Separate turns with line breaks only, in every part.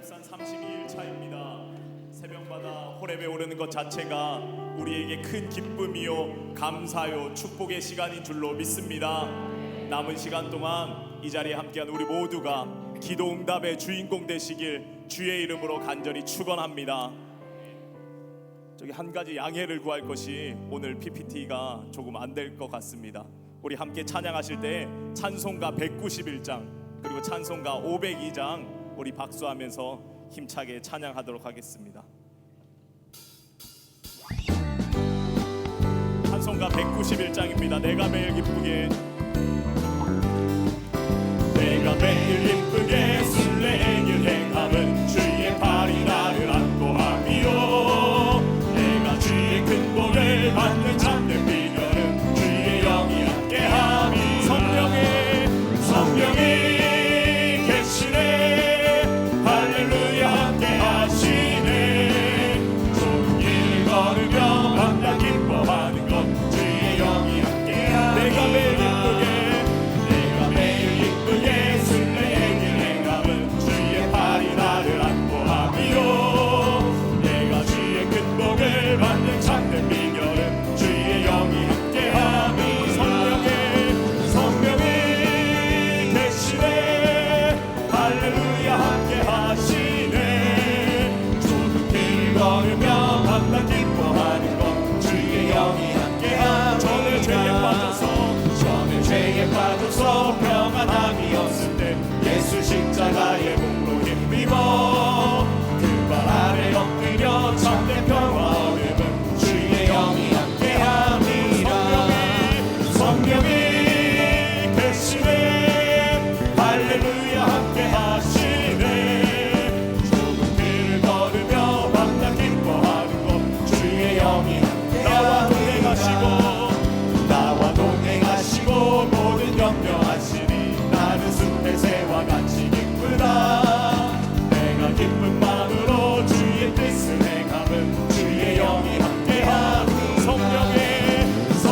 출애굽산 32일 차입니다. 새벽마다 호렙에 오르는 것 자체가 우리에게 큰 기쁨이요 감사요 축복의 시간인 줄로 믿습니다. 남은 시간 동안 이 자리에 함께한 우리 모두가 기도응답의 주인공 되시길 주의 이름으로 간절히 축원합니다. 저기 한 가지 양해를 구할 것이 오늘 PPT가 조금 안 될 것 같습니다. 우리 함께 찬양하실 때 찬송가 191장 그리고 찬송가 502장 우리 박수하면서 힘차게 찬양하도록 하겠습니다. 찬송가 191장입니다. 내가 매일 기쁘게 내가 매일 기쁘게 순례길 행함은 주의 팔이 나를 안고 함이요 내가 주의 큰 복을 받는 참된 비결은 주의 영이 함께함이 성령이 계시네 할렐루야 함께하시네 좋은 길 걸으며 밤낮 기뻐하는 것 주의 영이 함께하니 내가 매일 기쁘게 순례의 길 행함은 주의 팔이 나를 안고 함이요 내가 주의 큰 복을 받는 참된 비결은 주의 영이 함께함이 성령이 계시네 할렐루야 함께하시네 좁은 길 걸으며 밤낮 기뻐하는 것 주의 영이 함께함이 전에 죄에 빠져서 평안함이 없을 때 예수 십자가의 공로 힘입어 그 발 아래 엎드려 참된 평화 얻음은 주의 영이 함께함이라 성령이 계시네 할렐루야 함께하시네 좁은 길을 걸으며 밤낮 기뻐하는 것 주의 영이 나와 동행하시고 모든 염려하시니 나는 숲의 새와 같이 기쁘다 내가 기쁜 마음으로 주의 뜻을 행함은 주의 영이 함께하니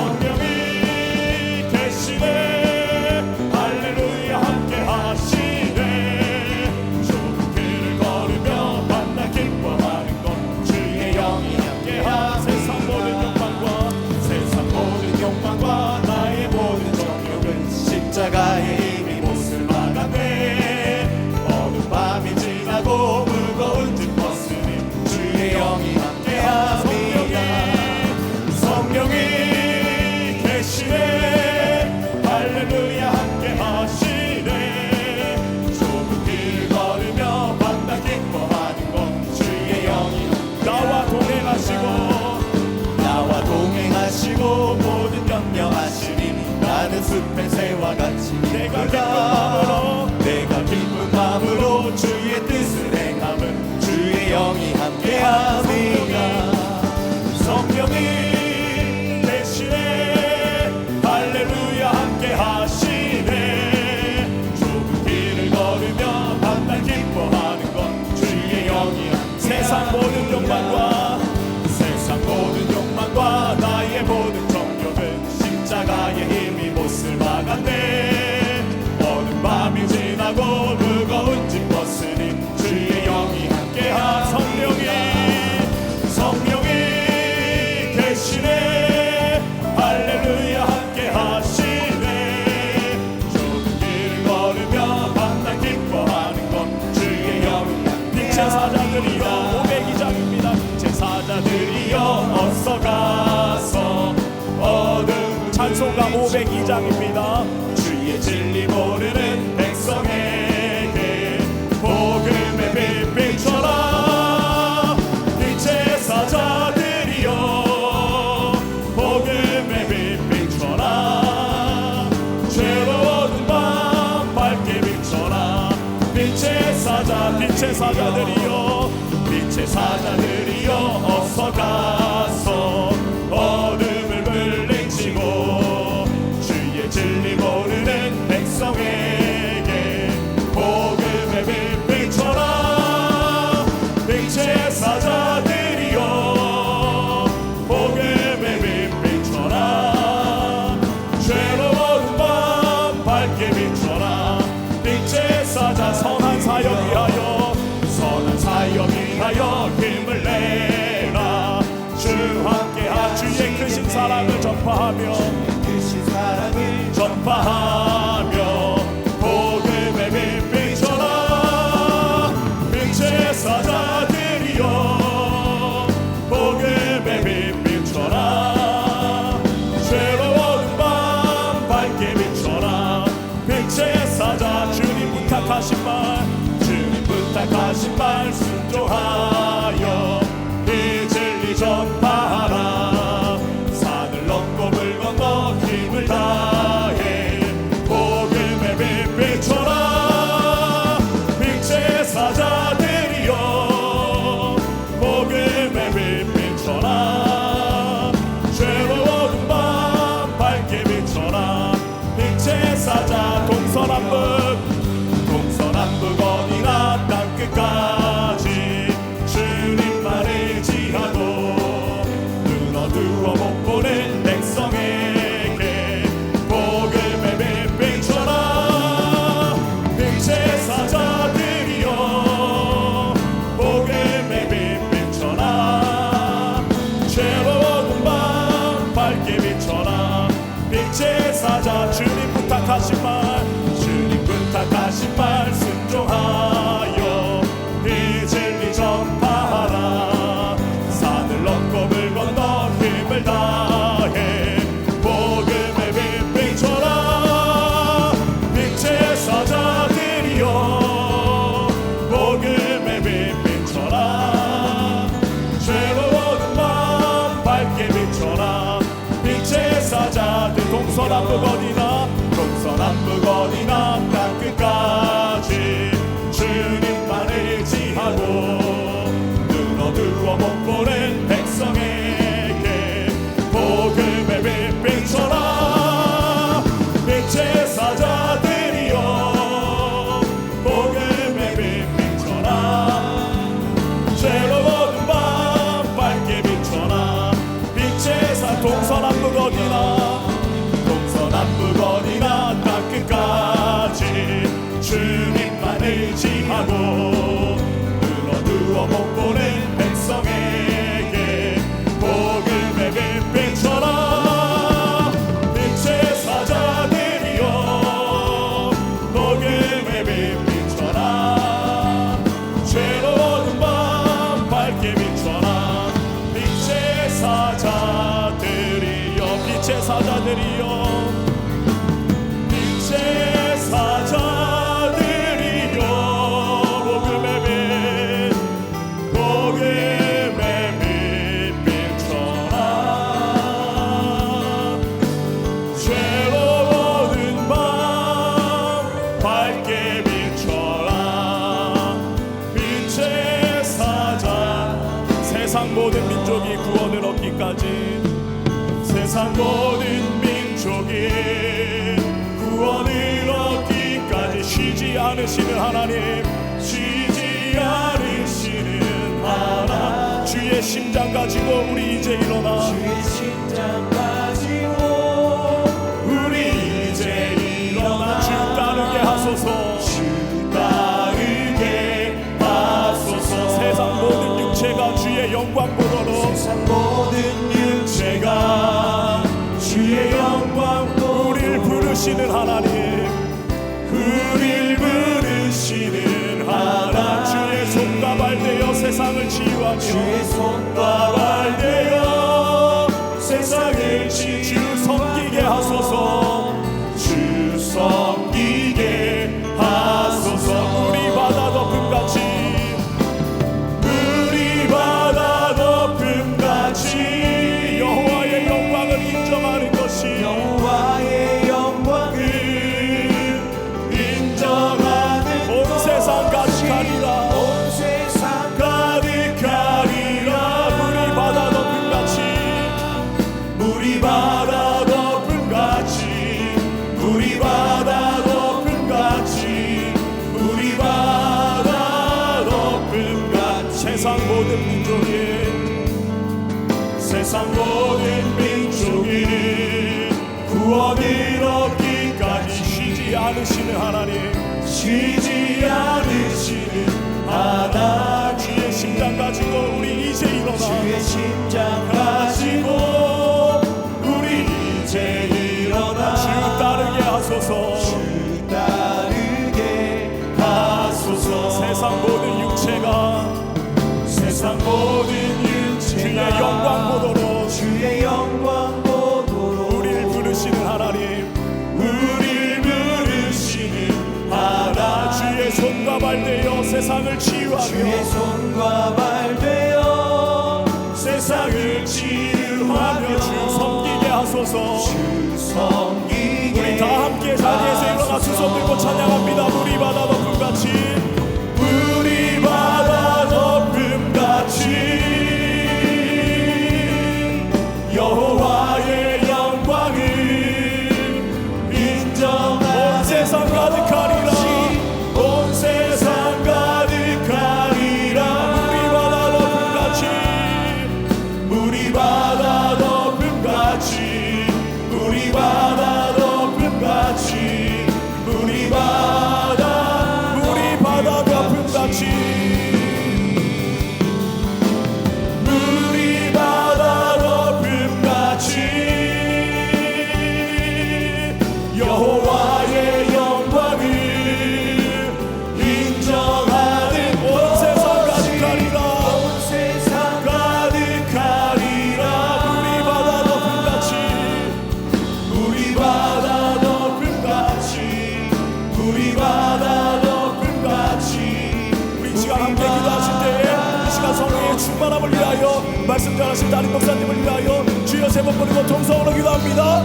성령이 계시네 할렐루야 함께하시네 좁은 길을 걸으며 밤낮 기뻐하는 것 주의 영이 함께하니 세상 모든 욕망과 나의 모든 정욕은 십자가의 힘이 못을 막았네 어두운 밤이 지나고 무거운 짐 벗으니 주의 영이 함께함이라 성령이 계시네 할렐루야 함께하시네 좁은 길 걸으며 밤낮 기뻐하는 것 주의 영이 나와 동행하시고 모든 염려하시니 나는 숲의 새와 같이 내가 기쁜 마음으로 주의 뜻을 행함은 주의 영이 함께함이라 성령이 계시네 할렐루야 함께하시네 좁은 길을 걸으며 밤낮 기뻐하는 것 주의 영이 함께하시네 세상 모든 욕망과 나의 모든 정욕은 십자가의 힘이 못을 막았네 어두운 밤이 지나고 무거운 짐 벗으니 주의 영이 함께하 성령이 계시네 할렐루야 함께하시네 좁은 길을 걸으며 밤낮 기뻐하는 것 주의 영이 빛의 사자들이여 502장입니다 빛의 사자들이여 어서 가서 어둠 찬송가 502장입니다 주의 진리 모르는 백성에게 복음의 빛 비춰라 빛의 사자들이여 복음의 빛 비춰라 죄로운 밤 밝게 비춰라 빛의 사자들이여 어서 가서 어둠을 물리치고 주의 진리 모르는 백성에게 복음의 빛 비춰라 빛의 사자들이여 복음의 빛 비춰라 죄로운 밤 밝게 비춰라 빛의 사자 선한 사역 위하여 선한 사랑을 전파하며
크신 사랑을
전파하며 복음의 빛 비춰라 빛의 사자들이여 복음의 빛 비춰라 죄로운 밤 밝게 비춰라 빛의 사자 주님 부탁하신 말 순종하여 이 진리 전파하라 산을 넘고 물 건너 힘을 다해 복음의 빛 비춰라 빛의 사자들이여 복음의 빛 비춰라 죄로운 밤 밝게 비춰라 빛의 사자 동서남북 어디나 땅끝까지 주님만 의지하고 눈 어두워 못 보는 백성에게 복음의 빛 비춰라 빛의 사자들이여 복음의 빛 비춰라 죄로운 밤 밝게 비춰라 빛의 사자 주님 부탁하신 말 순종하여 이 진리 전파하라 산을 넘고 물 건너 힘을 다해 복음의 빛 비춰라 빛의 사자들이여 복음의 빛 비춰라 죄로운 밤 밝게 비춰라 빛의 사자들 동서남북 어디나 땅끝까지 주님만 의지하고 눈 어두워 못 보는 백성에게 복음의 빛 비춰라 빛의 사자들이여 복음의 빛 비춰라 죄로운 밤 밝게 비춰라 빛의 동서남북 어디나 땅끝까지 주님만 의지하고 눈 어두워 못 보는 백성에게 복음의 빛 비춰라 빛의 사자들이여 복음의 빛 비춰라 죄로운 밤 밝게 비춰라 빛의 사자들이여 빛의 사자들이여 빛의 사자들이여 복음의 빛 비춰라 죄로운 밤 밝게 비춰라 빛의 사자 세상 모든 민족이 구원을 얻기까지 세상 모든 민족이 구원을 얻기까지 쉬지 않으시는 하나님 쉬지 않으시는 하나님 주의 심장 가지고 우리 이제 일어나
주의 심장 가지고
우리 이제 일어나 주 따르게 하소서
주 따르게 하소서
세상 모든 육체가 주의 영광 보도록
세상 모든 육체가 주의 영광
우리를 부르시는 하나님 우리를 부르시는 하나님 주의 손과 발 되어 세상을 치유하며
주의 손과 발 되어 세상을
주 섬기게 하소서
주 섬기게 하소서
우리 바다 덮음같이 여호와의 영광을 인정하는 것이
여호와의 영광을 인정하는
온 세상 가득하리라
온 세상 가득하리라
물이 바다 덮음같이
물이 바다 덮음같이 물이 바다 덮음같이 물이 바다 덮음같이
세상 모든 민족이 구원을 얻기까지 쉬지 않으시는 하나님
쉬지 않으시는 하나님
주의 심장 가지고 우리 이제 일어나
주의 심장 가지고
발 되어 세상을
주의
치유하며
손과 발 되어 세상을 치유하며
주 섬기게 하소서.
주 섬기게
우리 다 함께 자리에서 일어나 두 손 들고 찬양합니다. 물이 바다 덮음같이
물이 바다 덮음같이 여호와의 영광을 인정하는
온 세상 가득하리라.
온 세상 가득하리라.
물이 바다 덮음같이
물이 바다 덮음같이 물이 바다
덮음같이
물이 바다 덮음같이 여호와의 영광을 인정하는
온 세상 가득하리라.
온 세상 가득하리라.
물이 바다 덮음같이
물이 바다 덮음같이 물이 바다 덮음같이
우리 이 시간 함께 기도하실 때에 이 시간 성령의 충만함을 위하여 말씀 전하신 담임 목사님을 위하여 주여 세 번 부르고 통성으로 기도합니다.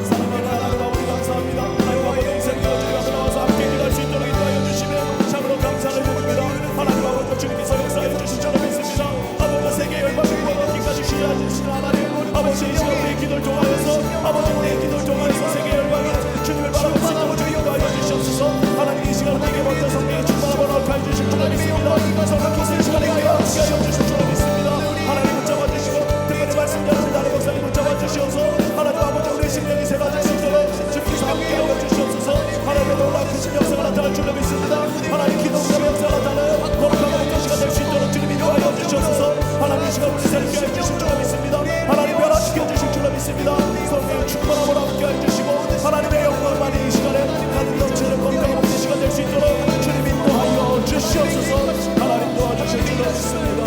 사랑하는 하나님 아버지 감사합니다. 하나님 아버지 인생 여주를 앞에 나와서 함께 기도할 수 있도록 인도하여 주시면 참으로 감사를 드립니다. 하나님 아버지 주님께서 역사해 주신 줄로 믿습니다. 아버지 세계 열방을 이루어지기까지 시작하신 하나님 아버지 이 시간 우리의 기도를 통하여서 아버지 우리의 기도를 통하여서 세계 열방이 주님을 바라볼 수 있도록 주여 인도하여 주시옵소서. 하나님 이 시간 우리에게 먼저 성령의 충만함을 허락하여 주실 줄로 믿습니다. 성령께서 이 시간에 가여 함께하여 주실 줄로 믿습니다. 하나님 붙잡아 주시고 특별히 말씀 전하신 다른 목사님 붙잡아 주시옵소서. 하나님 아버지 우리의 심령이 새로워질 수 있도록 주님께서 함께하여 주시옵소서. 하나님의 놀라운 크신 역사가 나타날 줄로 믿습니다. 하나님 기도의 역사가 나타나요 거룩하고 어떤 시간 될 수 있도록 주님 인도하여 주시옵소서. 하나님 이 시간 우리 새롭게 해 주실 줄로 믿습니다. 하나님 변화시켜 주실 줄로 믿습니다. 성령의 충만함으로 함께해 주시고 하나님의 영광만이 이 시간에 가득 넘치는 건강한 복된 시간 될 수 있도록 주님 인도하여 주시옵소서. 하나님 도와주실 줄로 믿습니다.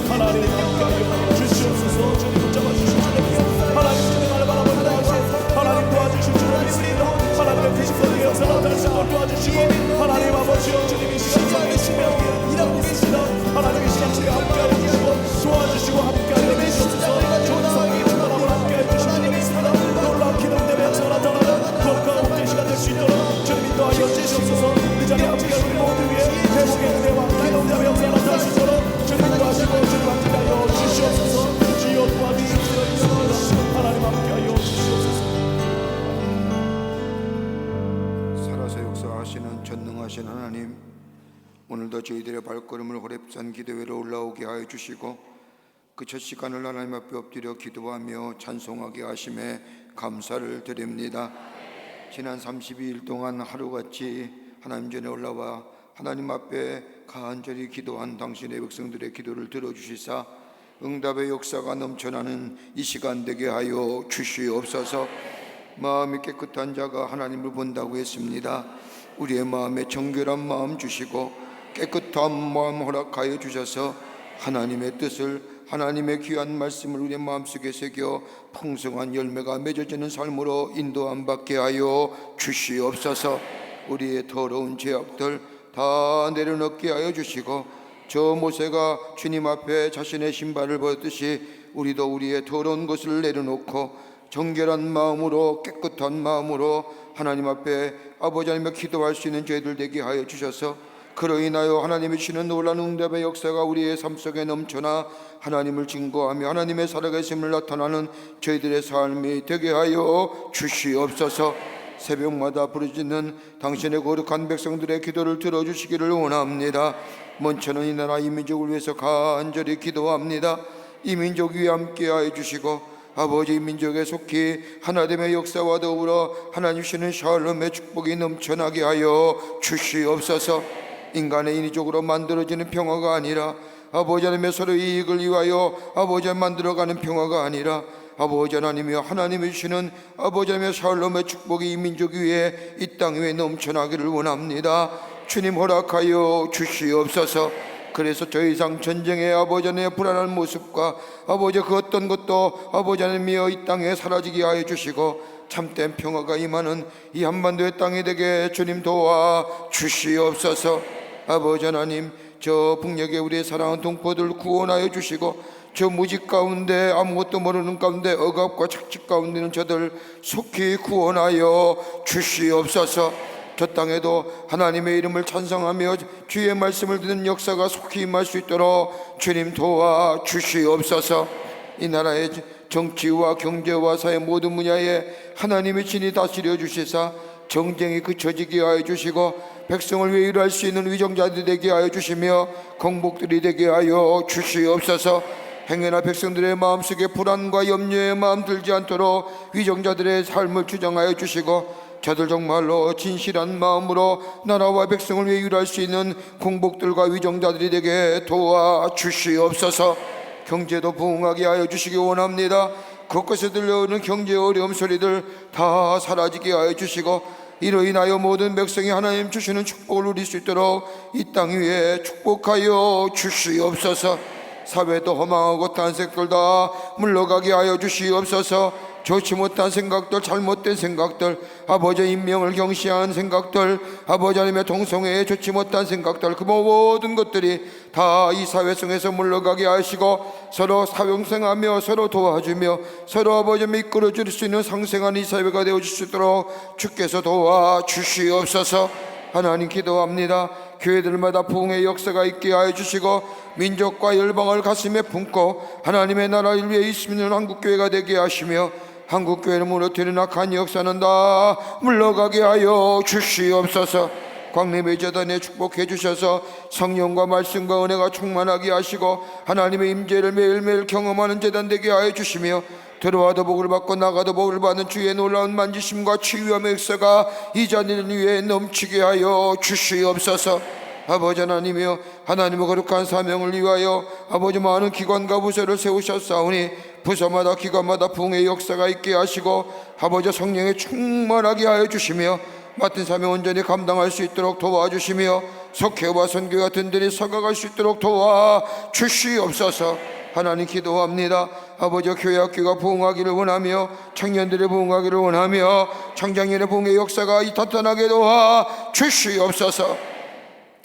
하나님 함께하여 주시옵소서. 주님 붙잡아 주실 줄로 믿습니다. 하나님 주님 나를 바라보는 하나님 도와주실 줄로 믿습니다. 하나님의 피식적인 역사를 나타낼 수 있도록 도와주시고 하나님 아버지여 주님 이 시간 성의 신명하게 일하고 있습니다. 하나님 이 시간 주님 함께하여 주시고 도와주시고 함께하여 주시옵소서. 좋은 성의 충만함을 함께하여 주실 줄로 믿습니다. 놀라운 기도의 역사가 나타나는 거룩한 복된 시간 될 수 있도록 주님 인도하여 주시옵소서. 이 자리에 함께한 우리 모두 위에 회복의 은혜와 기도의 역사가 나타날 수 있도록 주님 인도하시고 주님 함께하여 주시옵소서. 주여 도와주시옵소서. 하나님 함께하여 주시옵소서.
살아서 역사하시는 전능하신 하나님, 오늘도 저희들의 발걸음을 호렙산 기도회로 올라오게 하여 주시고 그 첫 시간을 하나님 앞에 엎드려 기도하며 찬송하게 하심에 감사를 드립니다. 지난 32일 동안 하루같이 하나님 전에 올라와 하나님 앞에 간절히 기도한 당신의 백성들의 기도를 들어주시사 응답의 역사가 넘쳐나는 이 시간 되게 하여 주시옵소서. 마음이 깨끗한 자가 하나님을 본다고 했습니다. 우리의 마음에 정결한 마음 주시고 깨끗한 마음 허락하여 주셔서 하나님의 뜻을, 하나님의 귀한 말씀을 우리의 마음속에 새겨 풍성한 열매가 맺어지는 삶으로 인도함 받게 하여 주시옵소서. 우리의 더러운 죄악들 다 내려놓게 하여 주시고 저 모세가 주님 앞에 자신의 신발을 벗듯이 우리도 우리의 더러운 것을 내려놓고 정결한 마음으로 깨끗한 마음으로 하나님 앞에 아버지 하나님께 기도할 수 있는 저희들 되게 하여 주셔서 그로 인하여 하나님이 주시는 놀라운 응답의 역사가 우리의 삶 속에 넘쳐나 하나님을 증거하며 하나님의 살아계심을 나타나는 저희들의 삶이 되게 하여 주시옵소서. 새벽마다 부르짖는 당신의 거룩한 백성들의 기도를 들어주시기를 원합니다. 먼저는 이 나라 이 민족을 위해서 간절히 기도합니다. 이 민족 위에 함께하여 주시고 아버지 민족에 속히 하나님의 역사와 더불어 하나님 주시는 샬롬의 축복이 넘쳐나게 하여 주시옵소서. 인간의 인위적으로 만들어지는 평화가 아니라 아버지 하나님의 서로 이익을 위하여 아버지 만들어가는 평화가 아니라 아버지 하나님이여 하나님이 주시는 아버지 하나님의 샬롬의 축복이 이 민족 위에 이 땅 위에 넘쳐나기를 원합니다. 주님 허락하여 주시옵소서. 그래서 더 이상 전쟁의 아버지 하나님의 불안한 모습과 아버지 그 어떤 것도 아버지 하나님이여 이 땅에 사라지게 하여 주시고 참된 평화가 임하는 이 한반도의 땅이 되게 주님 도와 주시옵소서. 아버지 하나님, 저 북녘에 우리의 사랑하는 동포들 구원하여 주시고 저 무직 가운데 아무것도 모르는 가운데 억압과 착취 가운데 있는 저들 속히 구원하여 주시옵소서. 저 땅에도 하나님의 이름을 찬송하며 주의 말씀을 듣는 역사가 속히 임할 수 있도록 주님 도와 주시옵소서. 이 나라의 정치와 경제와 사회 모든 분야에 하나님의 진이 다스려 주시사 정쟁이 그쳐지게 하여 주시고 백성을 위해 일할 수 있는 위정자들이 되게 하여 주시며 공복들이 되게 하여 주시옵소서. 행여나 백성들의 마음속에 불안과 염려의 마음 들지 않도록 위정자들의 삶을 주장하여 주시고 저들 정말로 진실한 마음으로 나라와 백성을 위해 일할 수 있는 공복들과 위정자들이 되게 도와주시옵소서. 경제도 부흥하게 하여 주시기 원합니다. 곳곳에 들려오는 경제 어려움 소리들 다 사라지게 하여 주시고 이로 인하여 모든 백성이 하나님 주시는 축복을 누릴 수 있도록 이 땅 위에 축복하여 주시옵소서. 사회도 허망하고 탄색들 다 물러가게 하여 주시옵소서. 좋지 못한 생각들, 잘못된 생각들, 아버지의 인명을 경시한 생각들, 아버지 하나님의 동성애에 좋지 못한 생각들, 그 모든 것들이 다 이 사회 속에서 물러가게 하시고 서로 사용생하며 서로 도와주며 서로 아버지를 이끌어 줄 수 있는 상생한 이 사회가 되어줄 수 있도록 주께서 도와주시옵소서. 하나님 기도합니다. 교회들마다 부흥의 역사가 있게 하여 주시고 민족과 열방을 가슴에 품고 하나님의 나라를 위해 있으면 한국교회가 되게 하시며 한국교회를 무너뜨리는 악한 역사는 다 물러가게 하여 주시옵소서. 광림의 재단에 축복해 주셔서 성령과 말씀과 은혜가 충만하게 하시고 하나님의 임재를 매일매일 경험하는 재단 되게 하여 주시며 들어와도 복을 받고 나가도 복을 받는 주의 놀라운 만지심과 치유함의 역사가 이 자들 위에 넘치게 하여 주시옵소서. 아버지 하나님이여, 하나님의 거룩한 사명을 위하여 아버지 많은 기관과 부서를 세우셨사오니 부서마다 기관마다 부흥의 역사가 있게 하시고 아버지 성령에 충만하게 하여 주시며 맡은 사명 온전히 감당할 수 있도록 도와주시며 석회와 선교 같은 들이 서가갈 수 있도록 도와주시옵소서. 하나님 기도합니다. 아버지 교회 학교가 부흥하기를 원하며 청년들의 부흥하기를 원하며 청장년의 부흥의 역사가 이 탄탄하게 도와주시옵소서.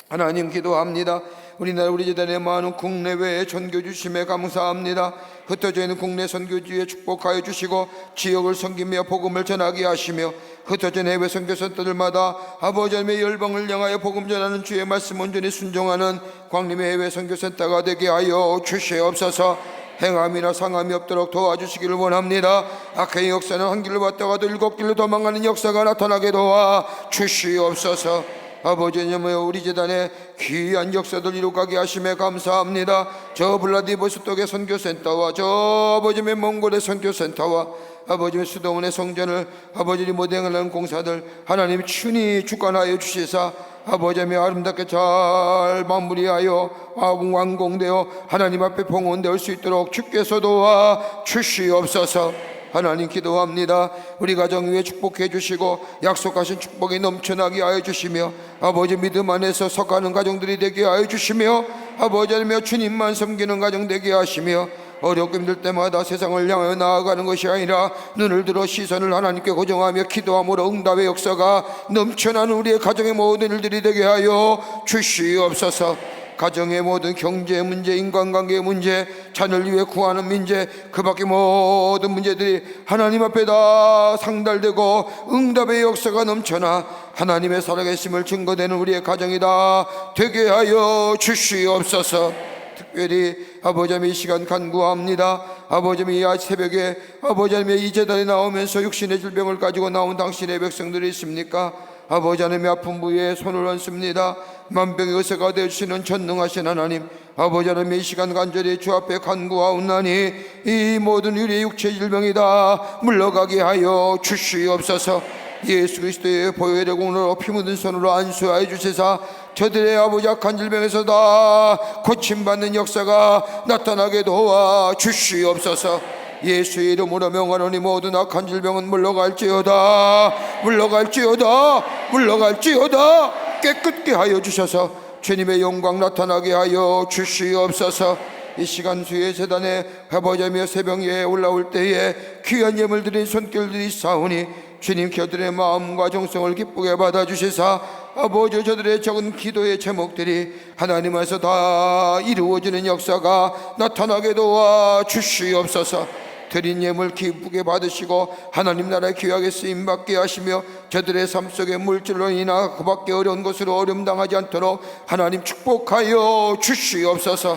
하나님 기도합니다. 우리나라 우리 재단의 많은 국내외의 전교 주심에 감사합니다. 흩어져 있는 국내 선교지에 축복하여 주시고 지역을 섬기며 복음을 전하게 하시며 흩어진 해외 선교센터들마다 아버지 하나님의 열방을 향하여 복음 전하는 주의 말씀 온전히 순종하는 광림의 해외 선교센터가 되게 하여 주시옵소서. 행함이나 상함이 없도록 도와주시기를 원합니다. 악의 역사는 한 길로 왔다가도 일곱 길로 도망가는 역사가 나타나게 도와주시옵소서. 아버지 하나님, 우리 재단에 귀한 역사들 이루가게 하심에 감사합니다. 저 블라디보스톡의 선교센터와 저 아버지의 몽골의 선교센터와 아버지의 수도원의 성전을 아버지의 모델하는 공사들 하나님 친히 주관하여 주시사 아버지의 아름답게 잘 마무리하여 완공되어 하나님 앞에 봉헌될 수 있도록 주께서 도와주시옵소서. 하나님 기도합니다. 우리 가정 위에 축복해 주시고 약속하신 축복이 넘쳐나게 하여 주시며 아버지 믿음 안에서 서가는 가정들이 되게 하여 주시며 아버지 하나님 주님만 섬기는 가정 되게 하시며 어렵고 힘들 때마다 세상을 향하여 나아가는 것이 아니라 눈을 들어 시선을 하나님께 고정하며 기도함으로 응답의 역사가 넘쳐나는 우리의 가정의 모든 일들이 되게 하여 주시옵소서. 가정의 모든 경제 문제, 인간관계 문제, 자녀를 위해 구하는 문제, 그 밖의 모든 문제들이 하나님 앞에 다 상달되고 응답의 역사가 넘쳐나 하나님의 살아계심을 증거되는 우리의 가정이 다 되게 하여 주시옵소서. 특별히 아버지 하나님 이 시간 간구합니다. 아버지 하나님 이 새벽에 아버지 하나님 이 제단에 나오면서 육신의 질병을 가지고 나온 당신의 백성들이 있습니까? 아버지 하나님의 아픈 부위에 손을 얹습니다. 만병의 의사가 되시는 전능하신 하나님, 아버지 하나님 이 시간 간절히 주 앞에 간구하옵나니 이 모든 우리의 육체 질병이 다 물러가게 하여 주시옵소서. 예수 그리스도의 보혈의 공로로 피 묻은 손으로 안수하여 주시사 저들의 아버지 악한 질병에서 다 고침받는 역사가 나타나게 도와 주시옵소서. 예수의 이름으로 명하노니 모든 악한 질병은 물러갈지어다, 물러갈지어다, 물러갈지어다. 깨끗게 하여 주셔서 주님의 영광 나타나게 하여 주시옵소서. 이 시간 주의 재단에 회보자며 새벽에 올라올 때에 귀한 예물 드린 손길들이 싸우니 주님 저들의 마음과 정성을 기쁘게 받아주시사 아버지 저들의 적은 기도의 제목들이 하나님 안에서 다 이루어지는 역사가 나타나게 도와 주시옵소서. 드린 예물 기쁘게 받으시고 하나님 나라의 귀하게 쓰임받게 하시며 저들의 삶 속에 물질로 인하 그 밖에 어려운 것으로 어려움당하지 않도록 하나님 축복하여 주시옵소서.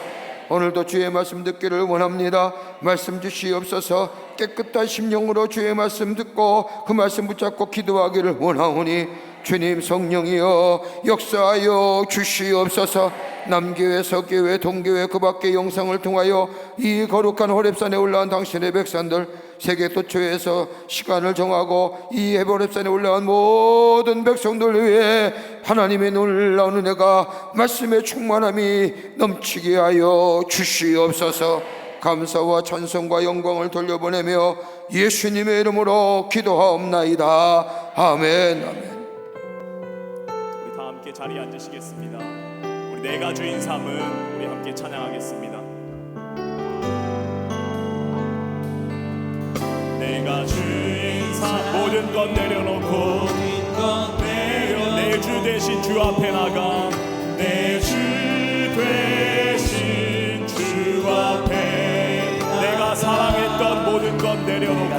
오늘도 주의 말씀 듣기를 원합니다. 말씀 주시옵소서. 깨끗한 심령으로 주의 말씀 듣고 그 말씀 붙잡고 기도하기를 원하오니 주님 성령이여 역사하여 주시옵소서. 남교회 서교회 동교회 그 밖의 영상을 통하여 이 거룩한 호렙산에 올라온 당신의 백성들 세계 도처에서 시간을 정하고 이 호렙산에 올라온 모든 백성들 위해 하나님의 놀라운 은혜가 말씀의 충만함이 넘치게 하여 주시옵소서. 감사와 찬송과 영광을 돌려보내며 예수님의 이름으로 기도하옵나이다. 아멘. 아멘.
우리 다 함께 자리에 앉으시겠습니다. 우리 내가 주인 삶은 우리 함께 찬양하겠습니다. 내가 주인 삶 모든 것 내려놓고 내 주 대신 주 앞에 나가 내 주 대신 주 앞에 내가 사랑했던 모든 것 내려놓고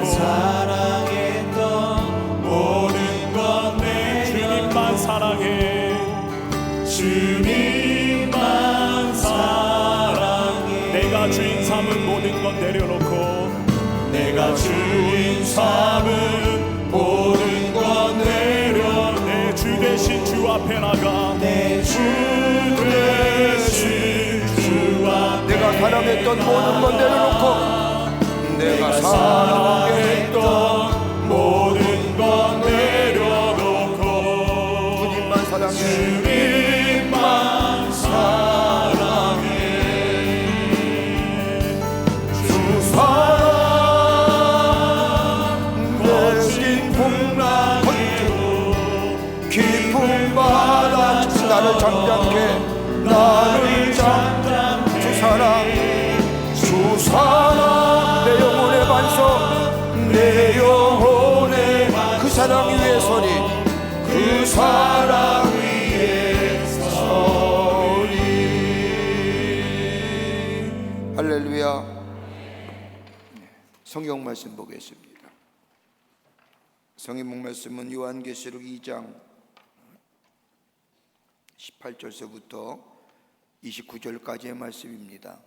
모든 것 주님만 사랑해 주님만 사랑해 내가 주인 삼은 모든 것 내려놓고 내가 주인 삼은 모든 것 내려 내 주 대신 주 앞에 나가 내 주 대신 주 앞에
내가 사랑했던 모든 것 내려놓고 내가 사랑했던
모든 것 내려놓고
주님만 사랑해
주님만 사랑해 주 사랑 거친 풍랑에도
기쁨 받아 나를 잠잠케 주 사랑 내 영혼의 반석 내 영혼의 그 사랑 위에 서리 그 사랑 위에 서리. 할렐루야. 성경 말씀 보겠습니다. 성경 말씀은 요한계시록 2장 18절서부터 29절까지의 말씀입니다.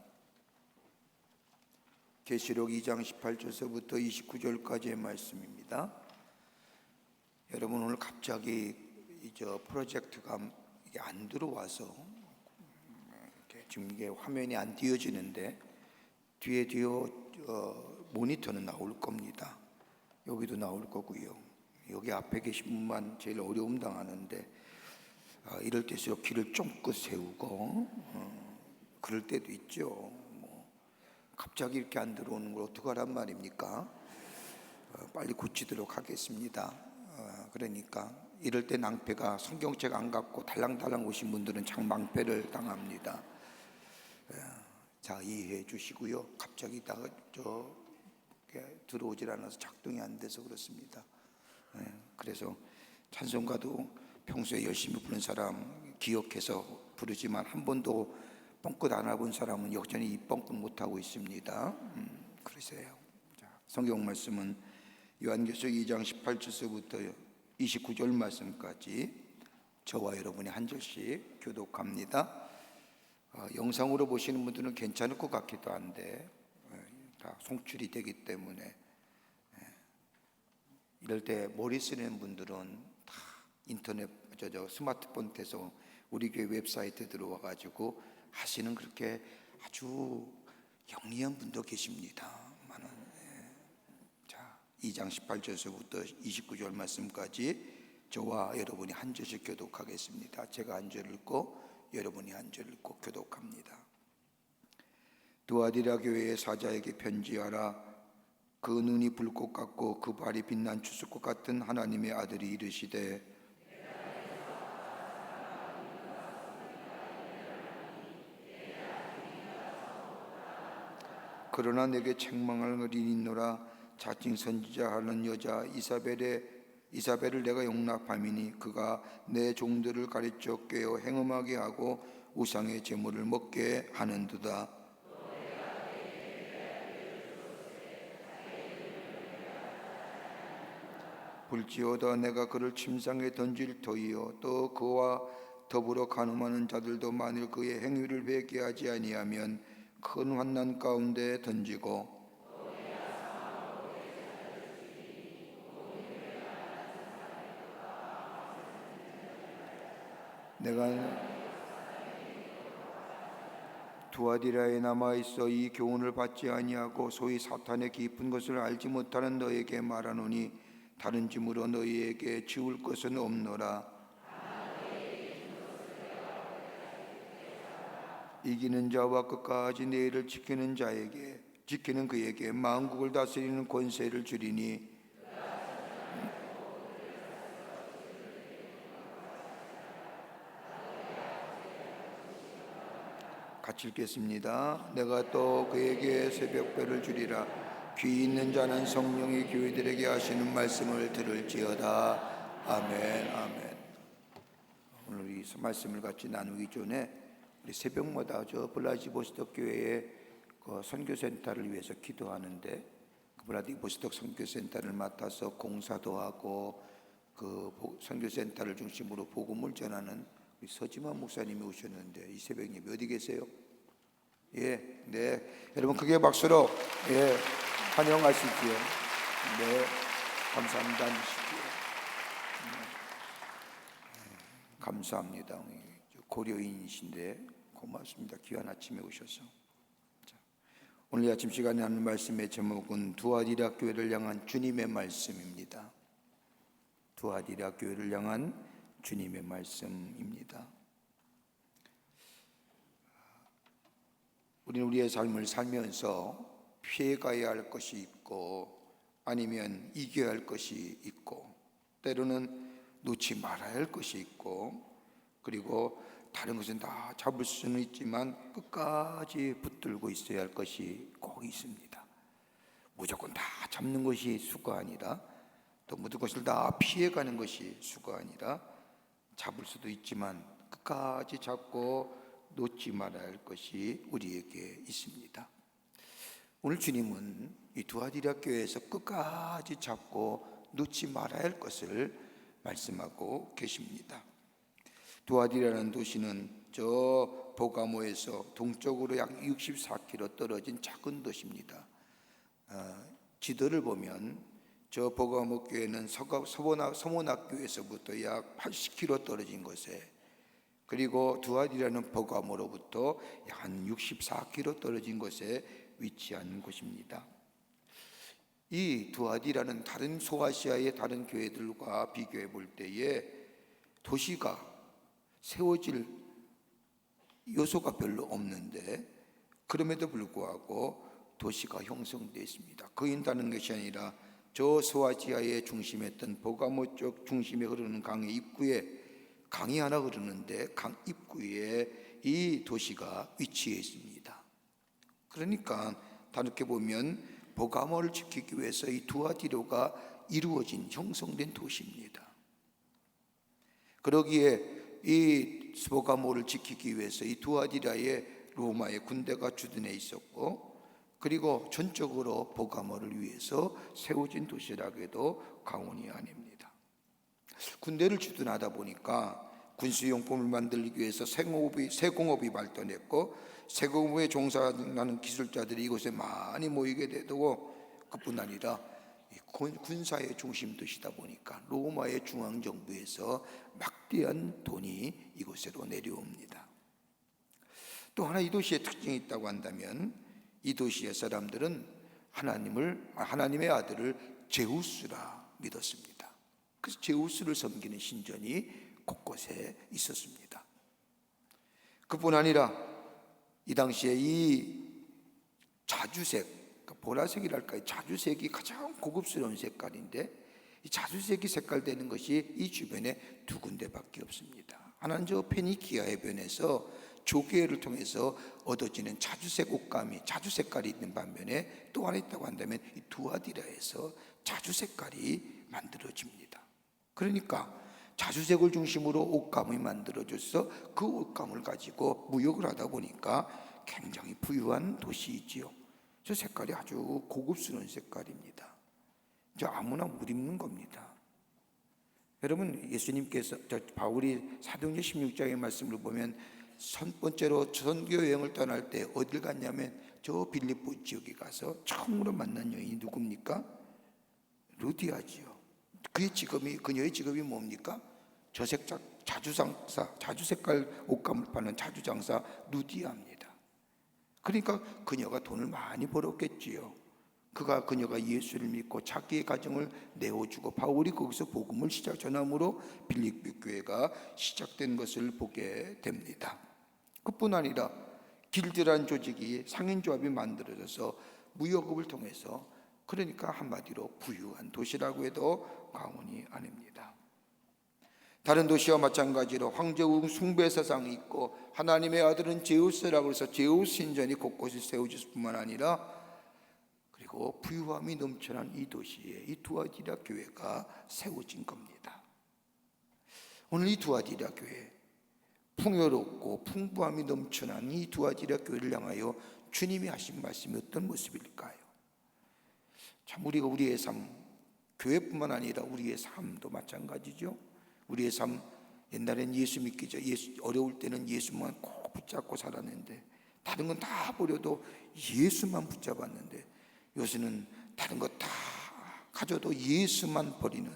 계시록 2장 18절서부터 29절까지의 말씀입니다. 여러분 오늘 갑자기 저 프로젝트가 이게 안 들어와서 지금 이게 화면이 안 띄어지는데 뒤에 모니터는 나올 겁니다. 여기도 나올 거고요. 여기 앞에 계신 분만 제일 어려움 당하는데 이럴 때일수록 귀를 쫑긋 세우고 그럴 때도 있죠. 갑자기 이렇게 안 들어오는 걸 어떡하란 말입니까? 빨리 고치도록 하겠습니다. 그러니까 이럴 때 낭패가 성경책 안 갖고 달랑달랑 오신 분들은 참 망패를 당합니다. 자 이해해 주시고요. 갑자기 들어오질 않아서 작동이 안 돼서 그렇습니다. 그래서 찬송가도 평소에 열심히 부르는 사람 기억해서 부르지만 한 번도 뻥끗 안 해본 사람은 여전히 이 뻥끗 못하고 있습니다. 그러세요. 자, 성경 말씀은 요한계시록 2장 18절서부터 29절 말씀까지 저와 여러분이 한 절씩 교독합니다. 영상으로 보시는 분들은 괜찮을 것 같기도 한데 다 송출이 되기 때문에 이럴 때 머리 쓰는 분들은 다 인터넷 스마트폰 돼서 우리 교회 웹사이트에 들어와 가지고 하시는 그렇게 아주 영리한 분도 계십니다. 자, 2장 18절서부터 29절 말씀까지 저와 여러분이 한 절씩 교독하겠습니다. 제가 한 절 읽고 여러분이 한 절 읽고 교독합니다. 두아디라 교회의 사자에게 편지하라. 그 눈이 불꽃 같고 그 발이 빛난 추수꽃 같은 하나님의 아들이 이르시되 그러나 내게 책망할 어린이 있노라. 자칭 선지자 하는 여자 이사벨을 내가 용납함이니 그가 내 종들을 가르쳐 깨어 행음하게 하고 우상의 제물을 먹게 하는도다. 볼지어다 내가 그를 침상에 던질 터이요 또 그와 더불어 간음하는 자들도 만일 그의 행위를 회개하지 아니하면 큰 환난 가운데 던지고 내가 두아디라에 남아있어 이 교훈을 받지 아니하고 소위 사탄의 깊은 것을 알지 못하는 너에게 말하노니 다른 짐으로 너희에게 지울 것은 없노라. 이기는 자와 끝까지 내 일을 지키는 그에게 만국을 다스리는 권세를 주리니 같이 읽겠습니다. 내가 또 그에게 새벽별을 주리라. 귀 있는 자는 성령이 교회들에게 하시는 말씀을 들을지어다. 아멘. 아멘. 오늘 이 말씀을 같이 나누기 전에 우리 새벽마다 저 블라디보스톡 교회의 그 선교센터를 위해서 기도하는데 그 블라디보스톡 선교센터를 맡아서 공사도 하고 그 선교센터를 중심으로 복음을 전하는 우리 서지만 목사님이 오셨는데 이 새벽에 어디 계세요? 예, 네, 여러분 크게 박수로 환영하시지요. 네, 감사합니다. 감사합니다. 고려인이신데 고맙습니다. 귀한 아침에 오셔서. 오늘 아침 시간에 하는 말씀의 제목은 두아디라 교회를 향한 주님의 말씀입니다. 두아디라 교회를 향한 주님의 말씀입니다. 우리는 우리의 삶을 살면서 피해가야 할 것이 있고 아니면 이겨야 할 것이 있고 때로는 놓지 말아야 할 것이 있고 그리고 다른 것은 다 잡을 수는 있지만 끝까지 붙들고 있어야 할 것이 꼭 있습니다. 무조건 다 잡는 것이 수가 아니라 또 모든 것을 다 피해가는 것이 수가 아니라 잡을 수도 있지만 끝까지 잡고 놓지 말아야 할 것이 우리에게 있습니다. 오늘 주님은 이 두아디라 교회에서 끝까지 잡고 놓지 말아야 할 것을 말씀하고 계십니다. 두아디라는 도시는 저 보가모에서 동쪽으로 약 64km 떨어진 작은 도시입니다. 지도를 보면 저 보가모 교회는 서모낙교에서부터 약 80km 떨어진 곳에 그리고 두아디라는 보가모로부터 약 한 64km 떨어진 곳에 위치한 곳입니다. 이 두아디라는 다른 소아시아의 다른 교회들과 비교해 볼 때에 도시가 세워질 요소가 별로 없는데 그럼에도 불구하고 도시가 형성되어 있습니다. 거인다는 것이 아니라 저 소아시아의 중심했던 보가모 쪽 중심에 흐르는 강의 입구에 강이 하나 흐르는데 강 입구에 이 도시가 위치해 있습니다. 그러니까 다르게 보면 보가모를 지키기 위해서 이 두아디라가 이루어진 형성된 도시입니다. 그러기에 이 보가모를 지키기 위해서 이 두아디라에 로마의 군대가 주둔해 있었고 그리고 전적으로 보가모를 위해서 세워진 도시라고 해도 과언이 아닙니다. 군대를 주둔하다 보니까 군수용품을 만들기 위해서 세공업이 발전했고 세공업에 종사하는 기술자들이 이곳에 많이 모이게 되고 그뿐 아니라 군사의 중심 도시다 보니까 로마의 중앙정부에서 막대한 돈이 이곳으로 내려옵니다. 또 하나 이 도시의 특징이 있다고 한다면 이 도시의 사람들은 하나님의 아들을 제우스라 믿었습니다. 그래서 제우스를 섬기는 신전이 곳곳에 있었습니다. 그뿐 아니라 이 당시에 이 자주색, 보라색이랄까요? 자주색이 가장 고급스러운 색깔인데 이 자주색이 색깔되는 것이 이 주변에 두 군데밖에 없습니다. 하나는 저 페니키아 해변에서 조개를 통해서 얻어지는 자주색 옷감이 자주 색깔이 있는 반면에 또 하나 있다고 한다면 이 두아디라에서 자주 색깔이 만들어집니다. 그러니까 자주색을 중심으로 옷감이 만들어져서 그 옷감을 가지고 무역을 하다 보니까 굉장히 부유한 도시이지요. 저 색깔이 아주 고급스러운 색깔입니다. 저 아무나 못 입는 겁니다. 여러분, 예수님께서 바울이 사도행전 16장의 말씀을 보면 첫 번째로 선교 여행을 떠날 때 어딜 갔냐면 저 빌립보 지역에 가서 처음으로 만난 여인이 누굽니까? 루디아지요. 그녀의 직업이 뭡니까? 자주 색깔 옷감을 파는 자주장사 루디아입니다. 그러니까 그녀가 돈을 많이 벌었겠지요. 그녀가 예수를 믿고 자기의 가정을 내어주고 바울이 거기서 복음을 전함으로 빌립보 교회가 시작된 것을 보게 됩니다. 그뿐 아니라 길드라는 조직이 상인조합이 만들어져서 무역업을 통해서, 그러니까 한마디로 부유한 도시라고 해도 과언이 아닙니다. 다른 도시와 마찬가지로 황제국 숭배 사상이 있고 하나님의 아들은 제우스라고 해서 제우스 신전이 곳곳에 세워질 뿐만 아니라 그리고 부유함이 넘쳐난 이 도시에 이 두아디라 교회가 세워진 겁니다. 오늘 이 두아디라 교회, 풍요롭고 풍부함이 넘쳐난 이 두아디라 교회를 향하여 주님이 하신 말씀이 어떤 모습일까요? 참 우리가 우리의 삶, 교회뿐만 아니라 우리의 삶도 마찬가지죠. 우리의 삶, 옛날엔 예수 믿기 전 어려울 때는 예수만 꼭 붙잡고 살았는데 다른 건 다 버려도 예수만 붙잡았는데 요새는 다른 거 다 가져도 예수만 버리는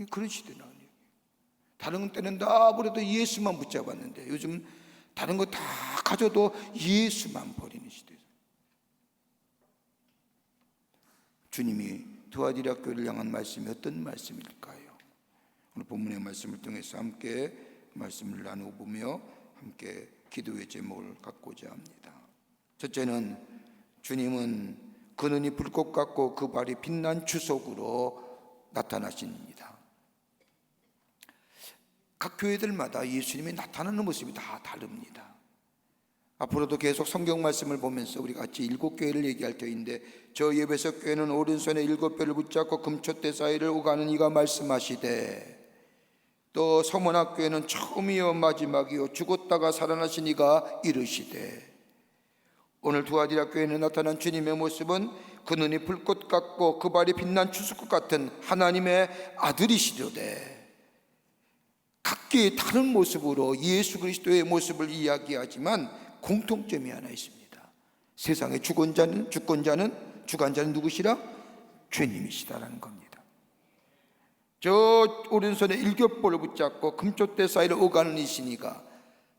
그런 시대는 아니에요. 다른 때는 다 버려도 예수만 붙잡았는데 요즘 다른 거 다 가져도 예수만 버리는 시대예요. 주님이 두아디라 교회를 향한 말씀이 어떤 말씀일까요? 오늘 본문의 말씀을 통해서 함께 말씀을 나누보며 함께 기도의 제목을 갖고자 합니다. 첫째는 주님은 그 눈이 불꽃 같고 그 발이 빛난 주석으로 나타나십니다. 각 교회들마다 예수님이 나타나는 모습이 다 다릅니다. 앞으로도 계속 성경 말씀을 보면서 우리 같이 7교회를 얘기할 터인데 저 에베소 교회는 오른손에 7뼈를 붙잡고 금촛대 사이를 오가는 이가 말씀하시되 또 서문학 교회는 처음이요 마지막이요 죽었다가 살아나신 이가 이르시되 오늘 두아디라 교회에 나타난 주님의 모습은 그 눈이 불꽃 같고 그 발이 빛난 추수꽃 같은 하나님의 아들이시려되 각기 다른 모습으로 예수 그리스도의 모습을 이야기하지만 공통점이 하나 있습니다. 세상의 주권자는 누구시라? 주님이시다라는 겁니다. 저 오른손에 일겹볼을 붙잡고 금촛대 사이를 오가는 이시니가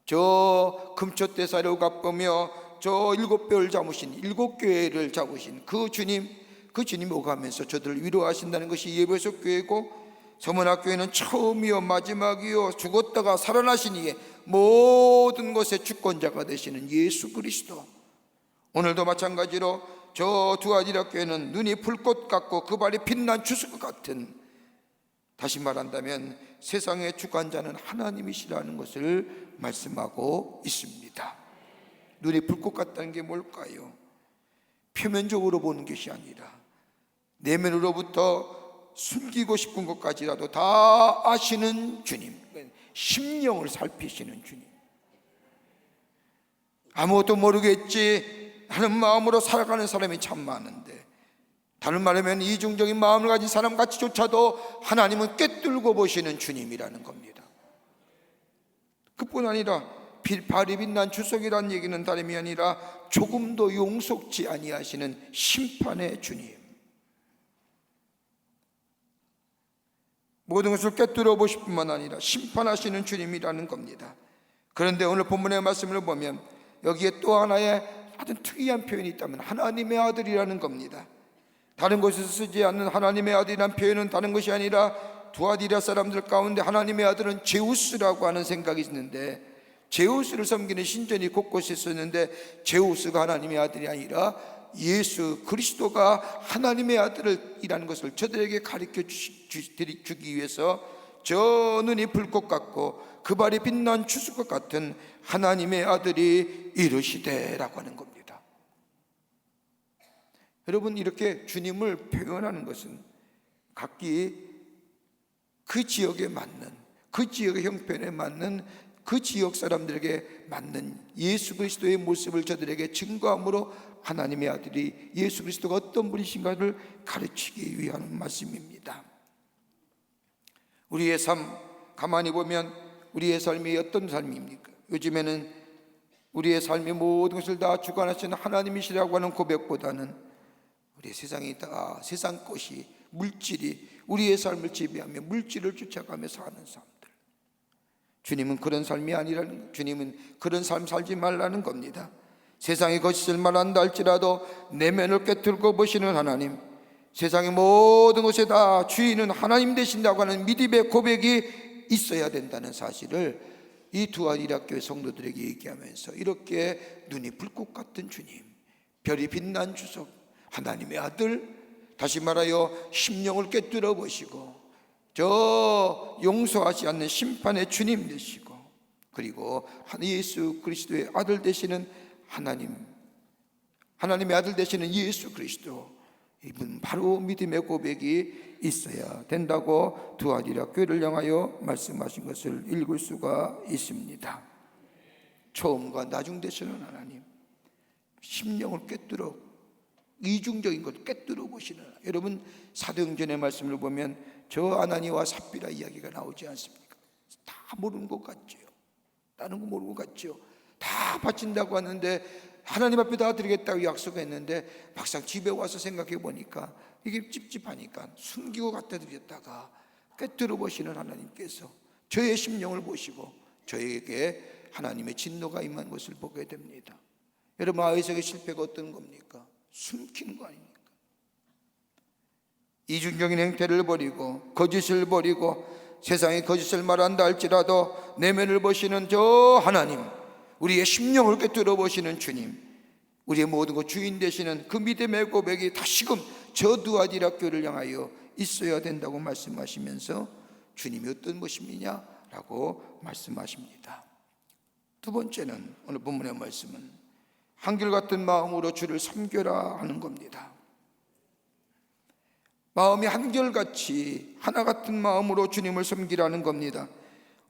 저 금촛대 사이를 오가보며 저 7뼈를 잡으신 7교회를 잡으신 그 주님이 오가면서 저들을 위로하신다는 것이 에베소 교회고 서문학 교회는 처음이요 마지막이요 죽었다가 살아나신 이의 모든 것의 주권자가 되시는 예수 그리스도. 오늘도 마찬가지로 저 두아디라 교회는 눈이 불꽃 같고 그 발이 빛난 주석과 같은, 다시 말한다면 세상의 주관자는 하나님이시라는 것을 말씀하고 있습니다. 눈이 불꽃 같다는 게 뭘까요? 표면적으로 보는 것이 아니라 내면으로부터 숨기고 싶은 것까지라도 다 아시는 주님, 심령을 살피시는 주님. 아무것도 모르겠지 하는 마음으로 살아가는 사람이 참 많은데, 다른 말하면 이중적인 마음을 가진 사람같이조차도 하나님은 꿰뚫고 보시는 주님이라는 겁니다. 그뿐 아니라 발이 빛난 주석이라는 얘기는 다름이 아니라 조금도 용속지 아니하시는 심판의 주님, 모든 것을 꿰뚫어 보실 뿐만 아니라 심판하시는 주님이라는 겁니다. 그런데 오늘 본문의 말씀을 보면 여기에 또 하나의 아주 특이한 표현이 있다면 하나님의 아들이라는 겁니다. 다른 곳에서 쓰지 않는 하나님의 아들이라는 표현은 다른 것이 아니라 두아디라 사람들 가운데 하나님의 아들은 제우스라고 하는 생각이 있는데, 제우스를 섬기는 신전이 곳곳에 있었는데 제우스가 하나님의 아들이 아니라 예수 그리스도가 하나님의 아들이라는 것을 저들에게 가르쳐 주기 위해서 저 눈이 불꽃 같고 그 발이 빛난 추수것 같은 하나님의 아들이 이르시되라고 하는 겁니다. 여러분, 이렇게 주님을 표현하는 것은 각기 그 지역에 맞는, 그 지역의 형편에 맞는, 그 지역 사람들에게 맞는 예수 그리스도의 모습을 저들에게 증거함으로 하나님의 아들이 예수 그리스도가 어떤 분이신가를 가르치기 위한 말씀입니다. 우리의 삶 가만히 보면 우리의 삶이 어떤 삶입니까? 요즘에는 우리의 삶의 모든 것을 다 주관하시는 하나님이시라고 하는 고백보다는 우리 세상이 다 세상 것이, 물질이 우리의 삶을 지배하며 물질을 쫓아가며 사는 사람들, 주님은 그런 삶이 아니라는, 주님은 그런 삶 살지 말라는 겁니다. 세상이 거짓을 말한다 할지라도 내면을 꿰뚫고 보시는 하나님, 세상의 모든 것에 다 주인은 하나님 되신다고 하는 믿음의 고백이 있어야 된다는 사실을 이 두아디라 교회 성도들에게 얘기하면서, 이렇게 눈이 불꽃 같은 주님, 별이 빛난 주석, 하나님의 아들, 다시 말하여 심령을 꿰뚫어 보시고 저 용서하지 않는 심판의 주님 되시고, 그리고 예수 그리스도의 아들 되시는 하나님의 아들 되시는 예수 그리스도, 이분 바로 믿음의 고백이 있어야 된다고 두아디라 교회를 향하여 말씀하신 것을 읽을 수가 있습니다. 처음과 나중 되시는 하나님, 심령을 꿰뚫어, 이중적인 것을 꿰뚫어 보시는 하나님. 여러분, 사도행전의 말씀을 보면 저 아나니와 삽비라 이야기가 나오지 않습니까? 다 모르는 것 같죠. 다른 거 모르는 것 같죠. 다 바친다고 하는데, 하나님 앞에 다 드리겠다고 약속했는데 막상 집에 와서 생각해 보니까 이게 찝찝하니까 숨기고 갖다 드렸다가 꿰뚫어 보시는 하나님께서 저의 심령을 보시고 저에게 하나님의 진노가 임한 것을 보게 됩니다. 여러분, 아이석의 실패가 어떤 겁니까? 숨기는 거 아닙니까? 이중적인 행태를 버리고 거짓을 버리고 세상에 거짓을 말한다 할지라도 내면을 보시는 저 하나님, 우리의 심령을 꿰뚫어 보시는 주님, 우리의 모든 것 주인 되시는 그 믿음의 고백이 다시금 저 두아디라 교회를 향하여 있어야 된다고 말씀하시면서 주님이 어떤 모습이냐라고 말씀하십니다. 두 번째는, 오늘 본문의 말씀은 한결같은 마음으로 주를 섬겨라 하는 겁니다. 마음이 한결같이 하나 같은 마음으로 주님을 섬기라는 겁니다.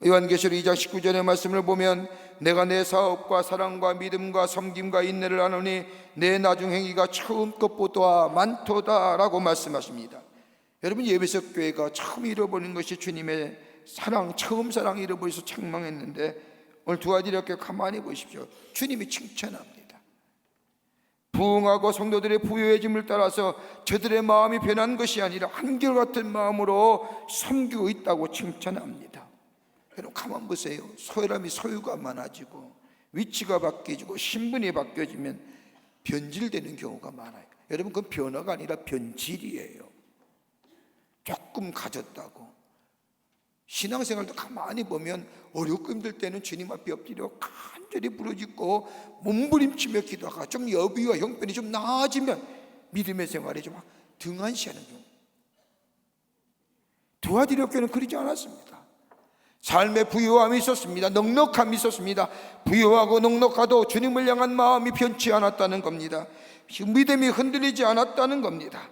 요한계시록 2장 19절의 말씀을 보면 내가 내 사업과 사랑과 믿음과 섬김과 인내를 아노니 내 나중 행위가 처음 것보다 많도다 라고 말씀하십니다. 여러분, 예배석 교회가 처음 잃어버린 것이 주님의 사랑, 처음 사랑 잃어버려서 책망했는데 오늘 두아디라 교회 가만히 보십시오. 주님이 칭찬합니다. 부흥하고 성도들의 부유해짐을 따라서 저들의 마음이 변한 것이 아니라 한결같은 마음으로 섬기고 있다고 칭찬합니다. 여러분, 가만 보세요. 사람이 소유가 많아지고 위치가 바뀌어지고 신분이 바뀌어지면 변질되는 경우가 많아요. 여러분, 그건 변화가 아니라 변질이에요. 조금 가졌다고. 신앙생활도 가만히 보면 어렵고 힘들 때는 주님 앞에 엎드려 간절히 부르짖고 몸부림치며 기도하다가 좀 여비와 형편이 좀 나아지면 믿음의 생활에 좀 등한시하는 경우. 두아디라 교회는 그러지 않았습니다. 삶의 부유함이 있었습니다. 넉넉함이 있었습니다. 부유하고 넉넉하도 주님을 향한 마음이 변치 않았다는 겁니다. 믿음이 흔들리지 않았다는 겁니다.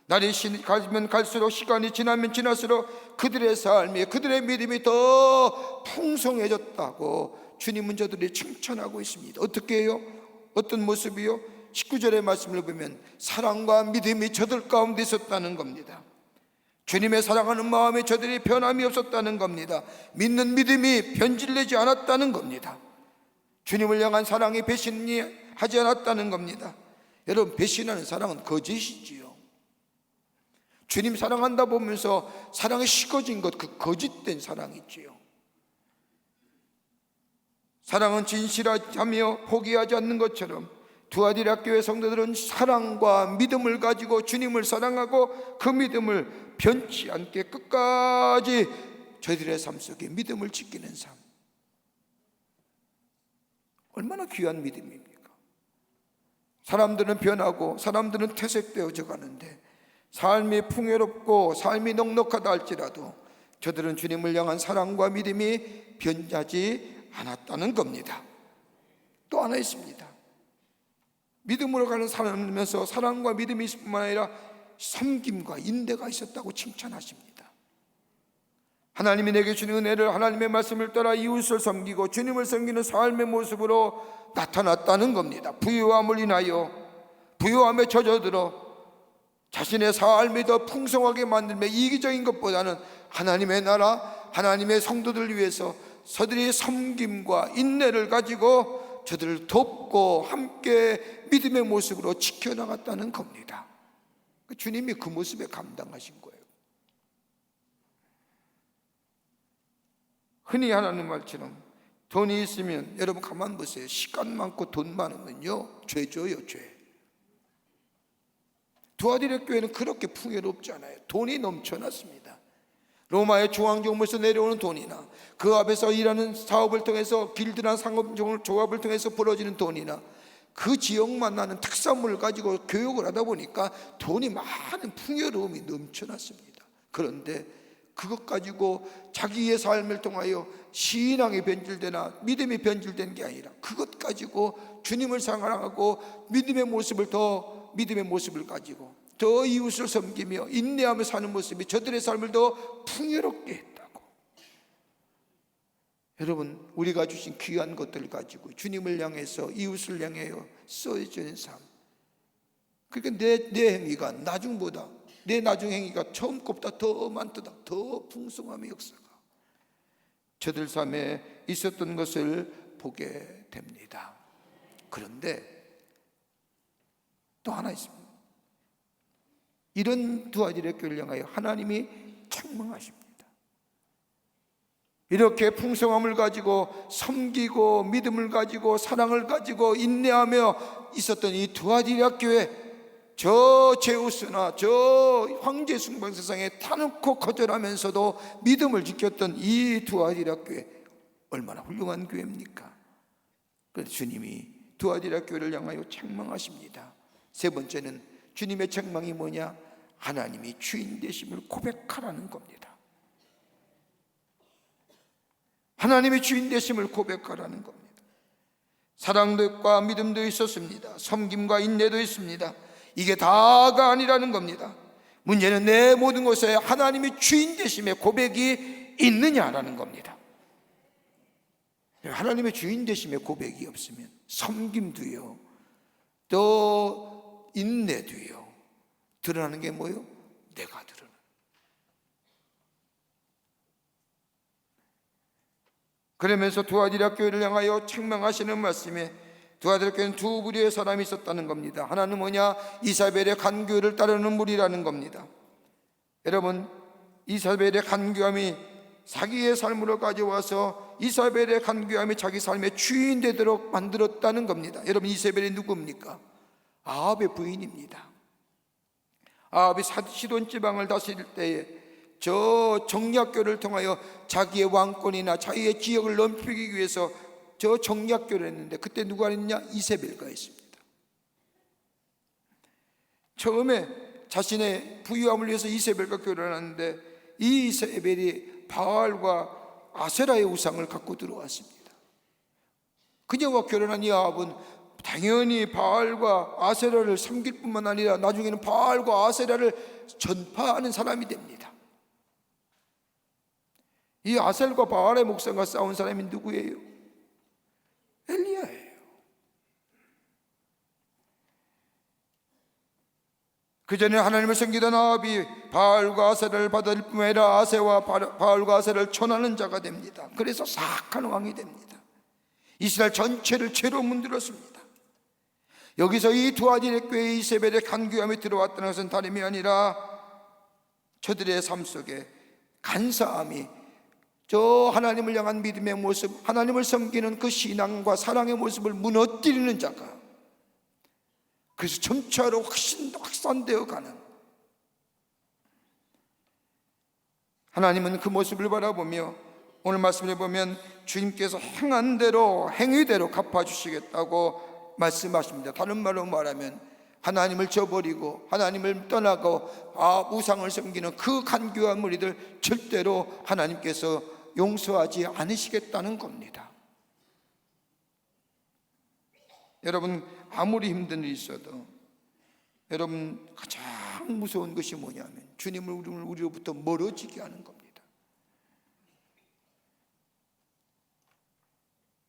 날이 가면 갈수록, 시간이 지나면 지날수록 그들의 삶이, 그들의 믿음이 더 풍성해졌다고 주님은 저들이 칭찬하고 있습니다. 어떻게 해요? 어떤 모습이요? 19절의 말씀을 보면 사랑과 믿음이 저들 가운데 있었다는 겁니다. 주님의 사랑하는 마음에 저들이 변함이 없었다는 겁니다. 믿는 믿음이 변질되지 않았다는 겁니다. 주님을 향한 사랑이 배신이 하지 않았다는 겁니다. 여러분, 배신하는 사랑은 거짓이지요. 주님 사랑한다 보면서 사랑이 식어진 것, 그 거짓된 사랑이지요. 사랑은 진실하며 포기하지 않는 것처럼 두아디라 교회 성도들은 사랑과 믿음을 가지고 주님을 사랑하고 그 믿음을 변치 않게 끝까지 저희들의 삶 속에 믿음을 지키는 삶, 얼마나 귀한 믿음입니까? 사람들은 변하고 사람들은 퇴색되어져 가는데 삶이 풍요롭고 삶이 넉넉하다 할지라도 저들은 주님을 향한 사랑과 믿음이 변하지 않았다는 겁니다. 또 하나 있습니다. 믿음으로 가는 살아가면서 사랑과 믿음이 있을 뿐만 아니라 섬김과 인내가 있었다고 칭찬하십니다. 하나님이 내게 주는 은혜를 하나님의 말씀을 따라 이웃을 섬기고 주님을 섬기는 삶의 모습으로 나타났다는 겁니다. 부유함을 인하여 부유함에 젖어들어 자신의 삶이 더 풍성하게 만들며 이기적인 것보다는 하나님의 나라, 하나님의 성도들을 위해서 저들이 섬김과 인내를 가지고 저들을 돕고 함께 믿음의 모습으로 지켜나갔다는 겁니다. 주님이 그 모습에 감당하신 거예요. 흔히 하나님 말처럼 돈이 있으면, 여러분 가만 보세요. 시간 많고 돈 많으면요 죄져요, 죄. 두아디라 교회는 그렇게 풍요롭지 않아요. 돈이 넘쳐났습니다. 로마의 중앙정부에서 내려오는 돈이나 그 앞에서 일하는 사업을 통해서 길드나 상업조합을 통해서 벌어지는 돈이나 그 지역만 나는 특산물을 가지고 교육을 하다 보니까 돈이 많은 풍요로움이 넘쳐났습니다. 그런데 그것 가지고 자기의 삶을 통하여 신앙이 변질되나 믿음이 변질된 게 아니라 그것 가지고 주님을 사랑하고 믿음의 모습을 가지고 더 이웃을 섬기며 인내하며 사는 모습이 저들의 삶을 더 풍요롭게 했다고. 여러분, 우리가 주신 귀한 것들을 가지고 주님을 향해서 이웃을 향하여 써지는 삶, 그러니까 내 행위가 나중보다, 내 나중 행위가 처음 것보다 더 많다, 더 풍성함의 역사가 저들 삶에 있었던 것을 보게 됩니다. 그런데 또 하나 있습니다. 이런 두아디라 교회를 향하여 하나님이 책망하십니다. 이렇게 풍성함을 가지고 섬기고 믿음을 가지고 사랑을 가지고 인내하며 있었던 이 두아디라 교회, 저 제우스나 저 황제 숭방 세상에 타놓고 거절하면서도 믿음을 지켰던 이 두아디라 교회, 얼마나 훌륭한 교회입니까? 그래서 주님이 두아디라 교회를 향하여 책망하십니다. 세 번째는 주님의 책망이 뭐냐? 하나님이 주인 되심을 고백하라는 겁니다. 하나님이 주인 되심을 고백하라는 겁니다. 사랑과 믿음도 있었습니다. 섬김과 인내도 있습니다. 이게 다가 아니라는 겁니다. 문제는 내 모든 것에 하나님이 주인 되심의 고백이 있느냐라는 겁니다. 하나님의 주인 되심의 고백이 없으면 섬김도요, 또 인내도요, 드러나는 게 뭐예요? 내가 드러나. 그러면서 두아디라 교회를 향하여 책망하시는 말씀에 두아디라 교회는 두 부류의 사람이 있었다는 겁니다. 하나는 뭐냐? 이사벨의 간교를 따르는 무리라는 겁니다. 여러분, 이사벨의 간교함이 자기의 삶으로 가져와서 이사벨의 간교함이 자기 삶의 주인 되도록 만들었다는 겁니다. 여러분, 이사벨이 누굽니까? 아합의 부인입니다. 아합이 시돈 지방을 다스릴 때에 저 정략교를 통하여 자기의 왕권이나 자기의 지역을 넓히기 위해서 저 정략교를 했는데, 그때 누가 했냐? 이세벨과 했습니다. 처음에 자신의 부유함을 위해서 이세벨과 결혼하는데, 이 이세벨이 바알과 아세라의 우상을 갖고 들어왔습니다. 그녀와 결혼한 이 아합은 당연히 바알과 아세라를 섬길 뿐만 아니라 나중에는 바알과 아세라를 전파하는 사람이 됩니다. 이 아셀과 바알의 목사가 싸운 사람이 누구예요? 엘리야예요. 그 전에 하나님을 섬기던 아합이 바알과 아세라를 받을 뿐만 아니라 아세와 바알과 아세라를 전하는 자가 됩니다. 그래서 사악한 왕이 됩니다. 이스라엘 전체를 죄로 문들었습니다. 여기서 이 두아디라 교회의 이세벨의 간교함이 들어왔다는 것은 다름이 아니라 저들의 삶 속에 간사함이, 저 하나님을 향한 믿음의 모습, 하나님을 섬기는 그 신앙과 사랑의 모습을 무너뜨리는 자가, 그래서 점차로 훨씬 더 확산되어 가는, 하나님은 그 모습을 바라보며 오늘 말씀을 보면 주님께서 행한 대로 행위대로 갚아주시겠다고 말씀하십니다. 다른 말로 말하면 하나님을 저버리고 하나님을 떠나고 우상을 섬기는 그 간교한 무리들 절대로 하나님께서 용서하지 않으시겠다는 겁니다. 여러분, 아무리 힘든 일이 있어도 여러분 가장 무서운 것이 뭐냐면 주님을 우리로부터 멀어지게 하는 겁니다.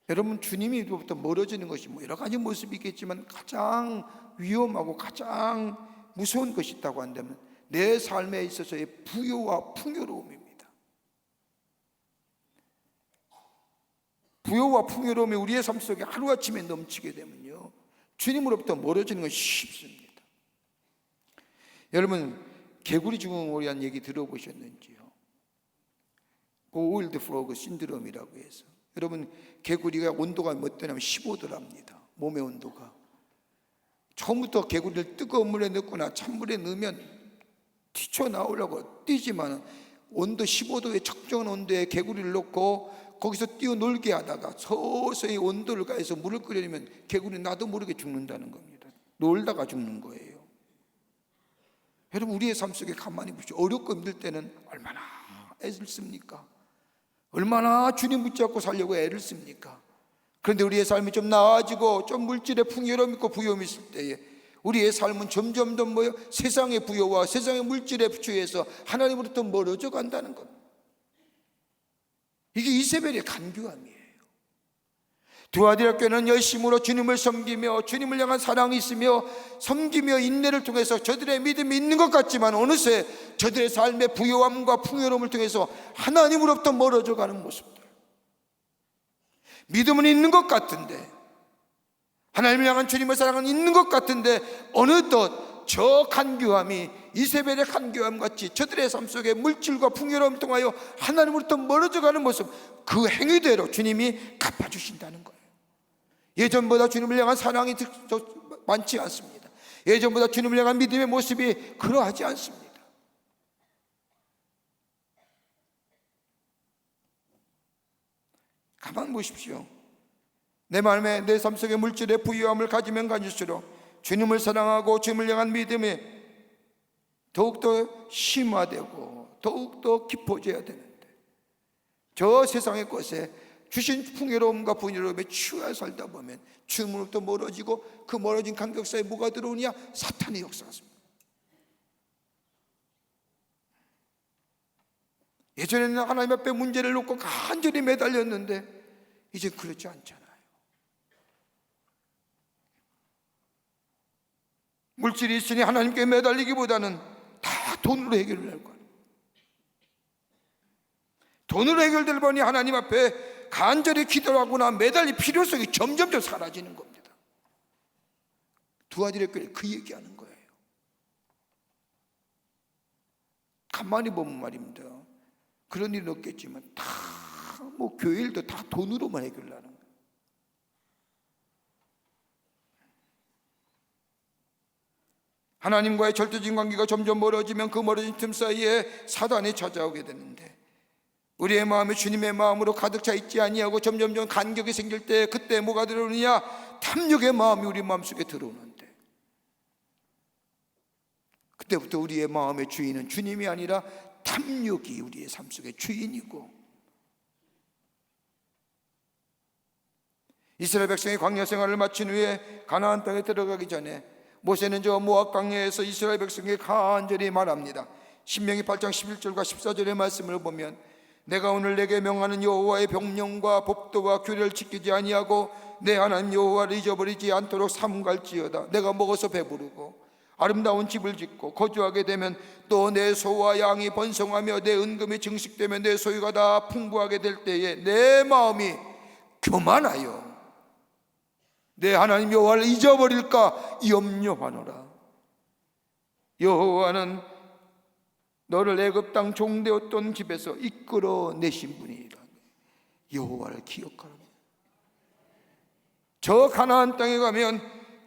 여러분, 주님으로부터 멀어지는 것이 여러 가지 모습이 있겠지만 가장 위험하고 가장 무서운 것이 있다고 한다면 내 삶에 있어서의 부요와 풍요로움입니다. 부요와 풍요로움이 우리의 삶 속에 하루아침에 넘치게 되면요, 주님으로부터 멀어지는 건 쉽습니다. 여러분, 개구리 증후군에 대한 얘기 들어보셨는지요? 보일드 프로그 신드롬이라고 해서, 여러분, 개구리가 온도가 몇 도냐면 15도랍니다. 몸의 온도가. 처음부터 개구리를 뜨거운 물에 넣거나 찬물에 넣으면 튀쳐나오려고 뛰지만 온도 15도의 적정한 온도에 개구리를 넣고 거기서 뛰어놀게 하다가 서서히 온도를 가해서 물을 끓여내면 개구리 나도 모르게 죽는다는 겁니다. 놀다가 죽는 거예요. 여러분, 우리의 삶 속에 가만히 보시죠. 어렵고 힘들 때는 얼마나 애를 씁니까? 얼마나 주님 붙잡고 살려고 애를 씁니까? 그런데 우리의 삶이 좀 나아지고 좀 물질의 풍요로움 있고 부요함이 있을 때에 우리의 삶은 점점 더 세상의 부요와 세상의 물질에 취해서 하나님으로부터 멀어져 간다는 것. 이게 이세벨의 간교함이에요. 두아디라 교회는 열심으로 주님을 섬기며 주님을 향한 사랑이 있으며 섬기며 인내를 통해서 저들의 믿음이 있는 것 같지만 어느새 저들의 삶의 부요함과 풍요로움을 통해서 하나님으로부터 멀어져 가는 모습들. 믿음은 있는 것 같은데, 하나님을 향한 주님의 사랑은 있는 것 같은데 어느덧 저 간교함이 이세벨의 간교함 같이 저들의 삶 속에 물질과 풍요로움을 통하여 하나님으로부터 멀어져 가는 모습, 그 행위대로 주님이 갚아주신다는 거예요. 예전보다 주님을 향한 사랑이 많지 않습니다. 예전보다 주님을 향한 믿음의 모습이 그러하지 않습니다. 가만 보십시오. 내 마음에 내 삶 속에 물질의 부유함을 가지면 가질수록 주님을 사랑하고 주님을 향한 믿음이 더욱더 심화되고 더욱더 깊어져야 되는데, 저 세상의 것에 주신 풍요로움과 분유로움에 취하여 살다 보면 주님으로부터 멀어지고 그 멀어진 간격 사이에 뭐가 들어오냐? 사탄의 역사입니다. 예전에는 하나님 앞에 문제를 놓고 간절히 매달렸는데 이제 그렇지 않잖아요. 물질이 있으니 하나님께 매달리기보다는 다 돈으로 해결을 할 거예요. 돈으로 해결될 보니 하나님 앞에 간절히 기도하거나 매달릴 필요성이 점점 더 사라지는 겁니다. 두아디라 교회 그 얘기하는 거예요. 가만히 보면 말입니다. 그런 일은 없겠지만 다 교회 일도 다 돈으로만 해결하는 거예요. 하나님과의 절대적인 관계가 점점 멀어지면 그 멀어진 틈 사이에 사단이 찾아오게 되는데, 우리의 마음이 주님의 마음으로 가득 차 있지 아니하고 점점 간격이 생길 때 그때 뭐가 들어오느냐? 탐욕의 마음이 우리 마음속에 들어오는데, 그때부터 우리의 마음의 주인은 주님이 아니라 탐욕이 우리의 삶 속의 주인이고, 이스라엘 백성이 광야 생활을 마친 후에 가나안 땅에 들어가기 전에 모세는 저 모압 광야에서 이스라엘 백성에게 간절히 말합니다. 신명기 8장 11절과 14절의 말씀을 보면, 내가 오늘 내게 명하는 여호와의 명령과 법도와 규례를 지키지 아니하고 내 하나님 여호와를 잊어버리지 않도록 삼갈지어다. 내가 먹어서 배부르고 아름다운 집을 짓고 거주하게 되면 또 내 소와 양이 번성하며 내 은금이 증식되며 내 소유가 다 풍부하게 될 때에 내 마음이 교만하여 내 하나님 여호와를 잊어버릴까 염려하노라. 여호와는 너를 애굽 땅 종되었던 집에서 이끌어내신 분이라. 여호와를 기억하라. 저 가나안 땅에 가면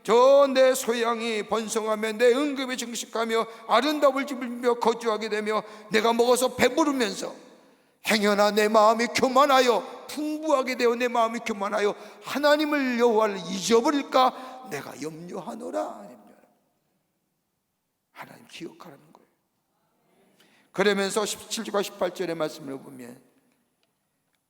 저 내 소양이 번성하며 내 은급이 증식하며 아름다운 집을 지으며 거주하게 되며 내가 먹어서 배부르면서 행여나 내 마음이 교만하여 풍부하게 되어 내 마음이 교만하여 하나님을 여호와를 잊어버릴까 내가 염려하노라. 하나님 기억하라는 거예요. 그러면서 17절과 18절의 말씀을 보면,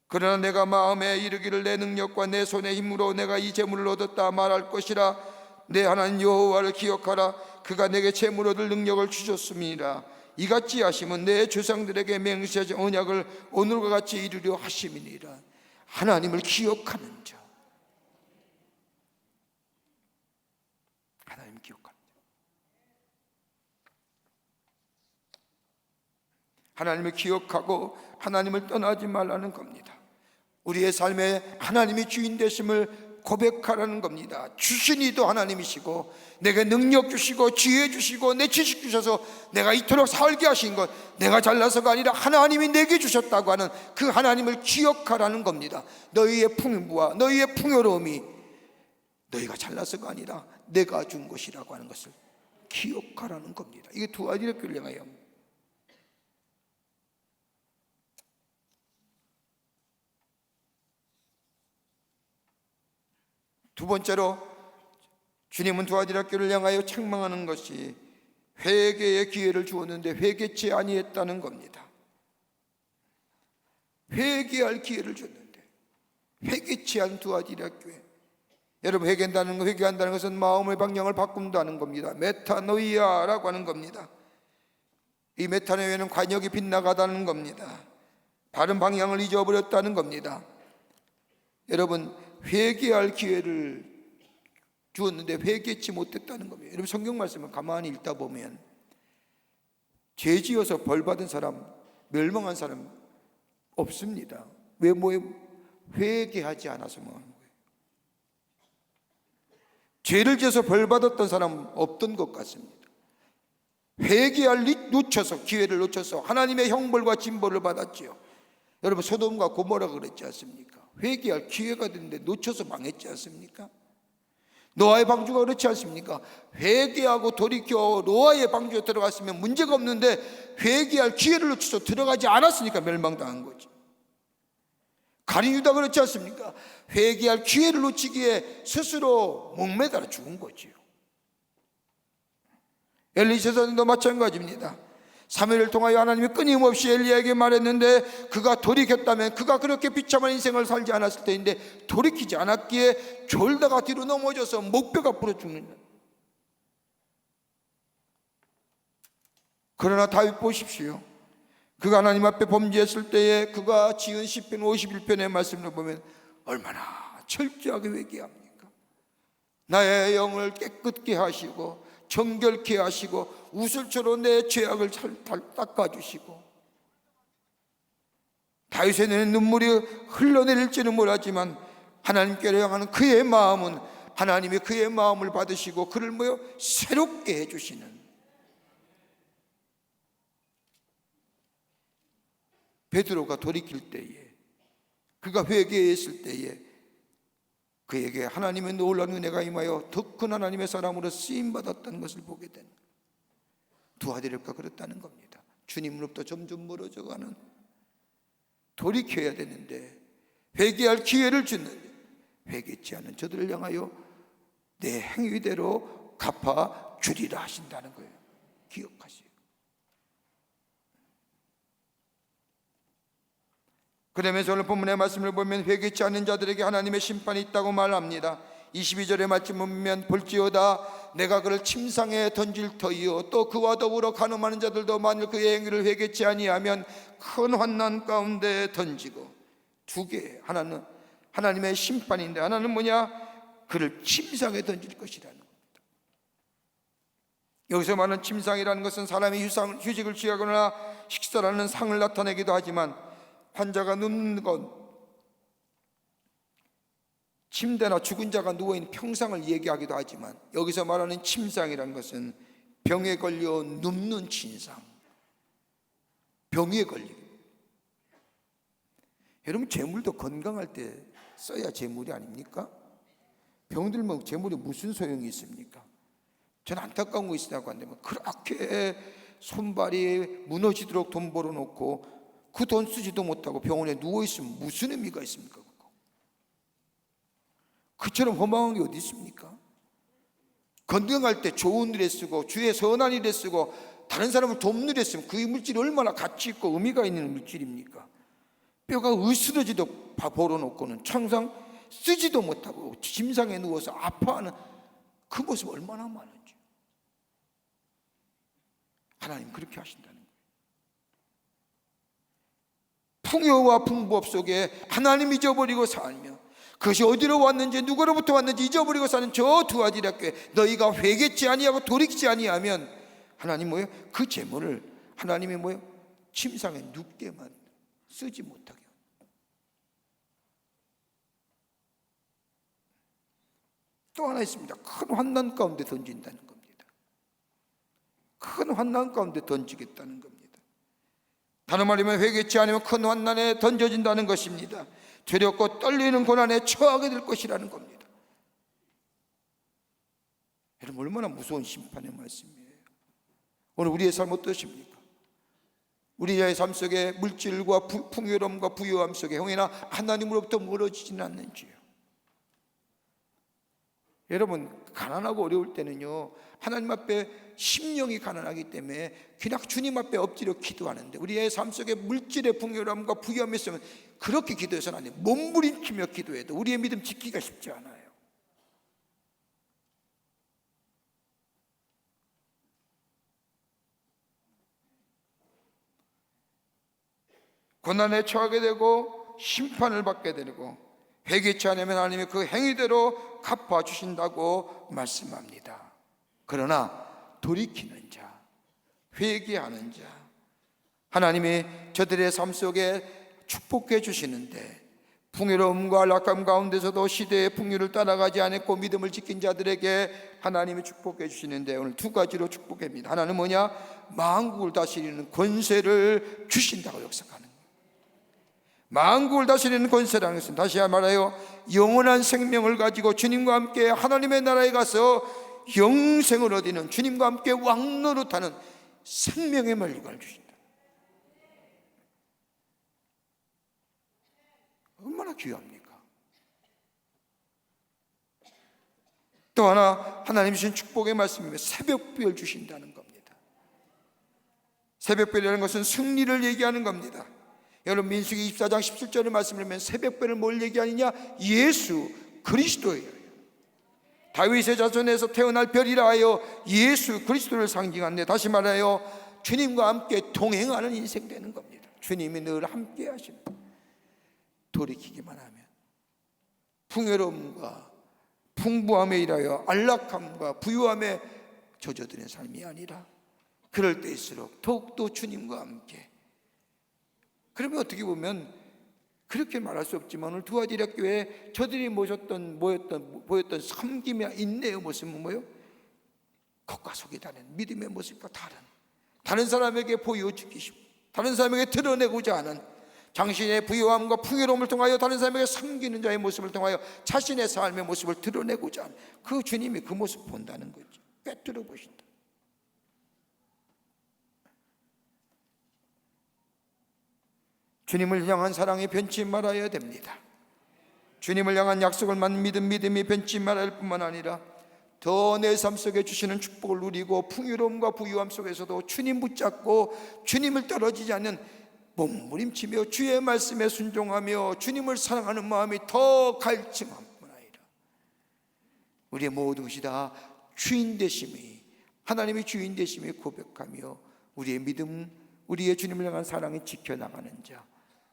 그러나 내가 마음에 이르기를 내 능력과 내 손의 힘으로 내가 이 재물을 얻었다 말할 것이라. 내 하나님 여호와를 기억하라. 그가 내게 재물 얻을 능력을 주셨음이니라. 이같이 하심은 내 조상들에게 맹세하신 언약을 오늘과 같이 이루려 하심이니라. 하나님을 기억하는 자, 하나님 기억하는 자, 하나님을 기억하고 하나님을 떠나지 말라는 겁니다. 우리의 삶에 하나님이 주인 되심을 고백하라는 겁니다. 주신 이도 하나님이시고, 내게 능력 주시고 지혜 주시고 내 지식 주셔서 내가 이토록 살게 하신 것, 내가 잘나서가 아니라 하나님이 내게 주셨다고 하는 그 하나님을 기억하라는 겁니다. 너희의 풍부와 너희의 풍요로움이 너희가 잘나서가 아니라 내가 준 것이라고 하는 것을 기억하라는 겁니다. 이게 두 아이를 끌려가요. 두 번째로, 주님은 두아디라교를 향하여 책망하는 것이 회개의 기회를 주었는데 회개치 아니했다는 겁니다. 회개할 기회를 줬는데 회개치 않은 두아디라교회. 여러분, 회개한다는 것은 마음의 방향을 바꾼다는 겁니다. 메타노이아라고 하는 겁니다. 이 메타노이아는 관역이 빗나가다는 겁니다. 바른 방향을 잊어버렸다는 겁니다. 여러분, 회개할 기회를 주었는데 회개치 못했다는 겁니다. 여러분, 성경 말씀을 가만히 읽다 보면 죄지어서 벌받은 사람, 멸망한 사람 없습니다. 왜? 회개하지 않아서 망하는 거예요. 죄를 지어서 벌받았던 사람 없던 것 같습니다. 회개할 기회를 놓쳐서 하나님의 형벌과 징벌을 받았지요. 여러분, 소돔과 고모라 그랬지 않습니까? 회개할 기회가 됐는데 놓쳐서 망했지 않습니까? 노아의 방주가 그렇지 않습니까? 회개하고 돌이켜 노아의 방주에 들어갔으면 문제가 없는데 회개할 기회를 놓쳐서 들어가지 않았으니까 멸망당한 거지. 가룟 유다 그렇지 않습니까? 회개할 기회를 놓치기에 스스로 목매달아 죽은 거지요. 엘리사 선생도 마찬가지입니다. 사무엘을 통하여 하나님이 끊임없이 엘리야에게 말했는데, 그가 돌이켰다면, 그가 그렇게 비참한 인생을 살지 않았을 때인데 돌이키지 않았기에 졸다가 뒤로 넘어져서 목뼈가 부러 죽는. 그러나 다윗 보십시오. 그가 하나님 앞에 범죄했을 때에 그가 지은 시편 51편의 말씀을 보면 얼마나 철저하게 회개합니까? 나의 영을 깨끗게 하시고 정결케 하시고 우슬초로 내 죄악을 잘 닦아주시고. 다윗의 눈에 눈물이 흘러내릴지는 몰랐지만 하나님께로 향하는 그의 마음은 하나님이 그의 마음을 받으시고 그를 새롭게 해주시는. 베드로가 돌이킬 때에, 그가 회개했을 때에 그에게 하나님의 놀라운 은혜가 임하여 더 큰 하나님의 사람으로 쓰임받았다는 것을 보게 된, 두아디라교가 그렇다는 겁니다. 주님으로부터 점점 멀어져가는, 돌이켜야 되는데 회개할 기회를 주는데 회개치 않은 저들을 향하여 내 행위대로 갚아주리라 하신다는 거예요. 기억하세요. 그러면서 오늘 본문의 말씀을 보면 회개치 않는 자들에게 하나님의 심판이 있다고 말합니다. 22절의 말씀을 보면 볼지어다 내가 그를 침상에 던질 터이요 또 그와 더불어 간음하는 자들도 만일 그의 행위를 회개치 아니하면 큰 환난 가운데 던지고. 두 개, 하나는 하나님의 심판인데 하나는 뭐냐? 그를 침상에 던질 것이라는 겁니다. 여기서 말하는 침상이라는 것은 사람이 휴식을 취하거나 식사라는 상을 나타내기도 하지만, 환자가 눕는 것, 침대나 죽은 자가 누워있는 평상을 얘기하기도 하지만, 여기서 말하는 침상이라는 것은 병에 걸려 눕는 침상, 병에 걸리고. 여러분, 재물도 건강할 때 써야 재물이 아닙니까? 병 들면 재물이 무슨 소용이 있습니까? 저는 안타까운 거 있으라고 한다면, 그렇게 손발이 무너지도록 돈 벌어놓고 그 돈 쓰지도 못하고 병원에 누워있으면 무슨 의미가 있습니까? 그처럼 허망한 게 어디 있습니까? 건강할 때 좋은 일에 쓰고 주의 선한 일에 쓰고 다른 사람을 돕는 일에 쓰면 그 물질이 얼마나 가치 있고 의미가 있는 물질입니까? 뼈가 으스러지도 벌어놓고는 항상 쓰지도 못하고 침상에 누워서 아파하는 그 모습 얼마나 많은지. 하나님 그렇게 하신다는 거예요. 풍요와 풍부업 속에 하나님 잊어버리고 살며 그것이 어디로 왔는지 누구로부터 왔는지 잊어버리고 사는 저 두 아들에게 너희가 회개치 아니하고 돌이키지 아니하면 하나님 뭐예요? 그 재물을 하나님이 뭐예요? 침상에 눕게만 쓰지 못하게. 또 하나 있습니다. 큰 환난 가운데 던진다는 겁니다. 큰 환난 가운데 던지겠다는 겁니다. 다른 말이면 회개치 않으면 큰 환난에 던져진다는 것입니다. 두렵고 떨리는 고난에 처하게 될 것이라는 겁니다. 여러분 얼마나 무서운 심판의 말씀이에요. 오늘 우리의 삶 어떠십니까? 우리의 삶 속에 물질과 풍요로움과 부유함 속에 형이나 하나님으로부터 멀어지지는 않는지요. 여러분 가난하고 어려울 때는요 하나님 앞에 심령이 가난하기 때문에 그냥 주님 앞에 엎드려 기도하는데 우리의 삶 속에 물질의 풍요로움과 부유함이 있으면 그렇게 기도해서는 안 돼요. 몸부림치며 기도해도 우리의 믿음 지키기가 쉽지 않아요. 고난에 처하게 되고 심판을 받게 되고 회개치 않으면 하나님이 그 행위대로 갚아주신다고 말씀합니다. 그러나 돌이키는 자, 회개하는 자, 하나님이 저들의 삶 속에 축복해 주시는데 풍요로움과 낙감 가운데서도 시대의 풍요를 따라가지 않았고 믿음을 지킨 자들에게 하나님이 축복해 주시는데 오늘 두 가지로 축복합니다. 하나는 뭐냐? 만국을 다스리는 권세를 주신다고 역사하는 거예요. 만국을 다스리는 권세라는 것은 다시 말하여 영원한 생명을 가지고 주님과 함께 하나님의 나라에 가서 영생을 얻는 주님과 함께 왕노릇하는 생명의 권리를 주신다. 얼마나 귀합니까? 또 하나 하나님 주신 축복의 말씀이면 새벽별 주신다는 겁니다. 새벽별이라는 것은 승리를 얘기하는 겁니다. 여러분 민수기 24장 17절의 말씀을 보면 새벽별을 뭘 얘기하느냐? 예수 그리스도예요. 다윗의 자손에서 태어날 별이라 하여 예수 그리스도를 상징하는데 다시 말하여 주님과 함께 동행하는 인생 되는 겁니다. 주님이 늘 함께 하시는 돌이키기만 하면 풍요로움과 풍부함에 일하여 안락함과 부유함에 젖어드는 삶이 아니라 그럴 때일수록 더욱더 주님과 함께. 그러면 어떻게 보면 그렇게 말할 수 없지만 오늘 두 아들 학교에 저들이 보였던 섬김이나 인내의 모습은 뭐예요? 겉과 속이 다른 믿음의 모습과 다른 사람에게 보여주기 싶고 다른 사람에게 드러내고자 하는 당신의 부유함과 풍요로움을 통하여 다른 사람에게 섬기는 자의 모습을 통하여 자신의 삶의 모습을 드러내고자 하는 그 주님이 그 모습 본다는 거죠. 꿰뚫어 보신다. 주님을 향한 사랑이 변치 말아야 됩니다. 주님을 향한 약속을 받는 믿음이 변치 말할 뿐만 아니라 더 내 삶 속에 주시는 축복을 누리고 풍요로움과 부유함 속에서도 주님 붙잡고 주님을 떨어지지 않는 몸부림치며 주의 말씀에 순종하며 주님을 사랑하는 마음이 더 갈증할 뿐 아니라 우리의 모든 것이 다 주인 되심이 하나님의 주인 되심이 고백하며 우리의 믿음 우리의 주님을 향한 사랑이 지켜나가는 자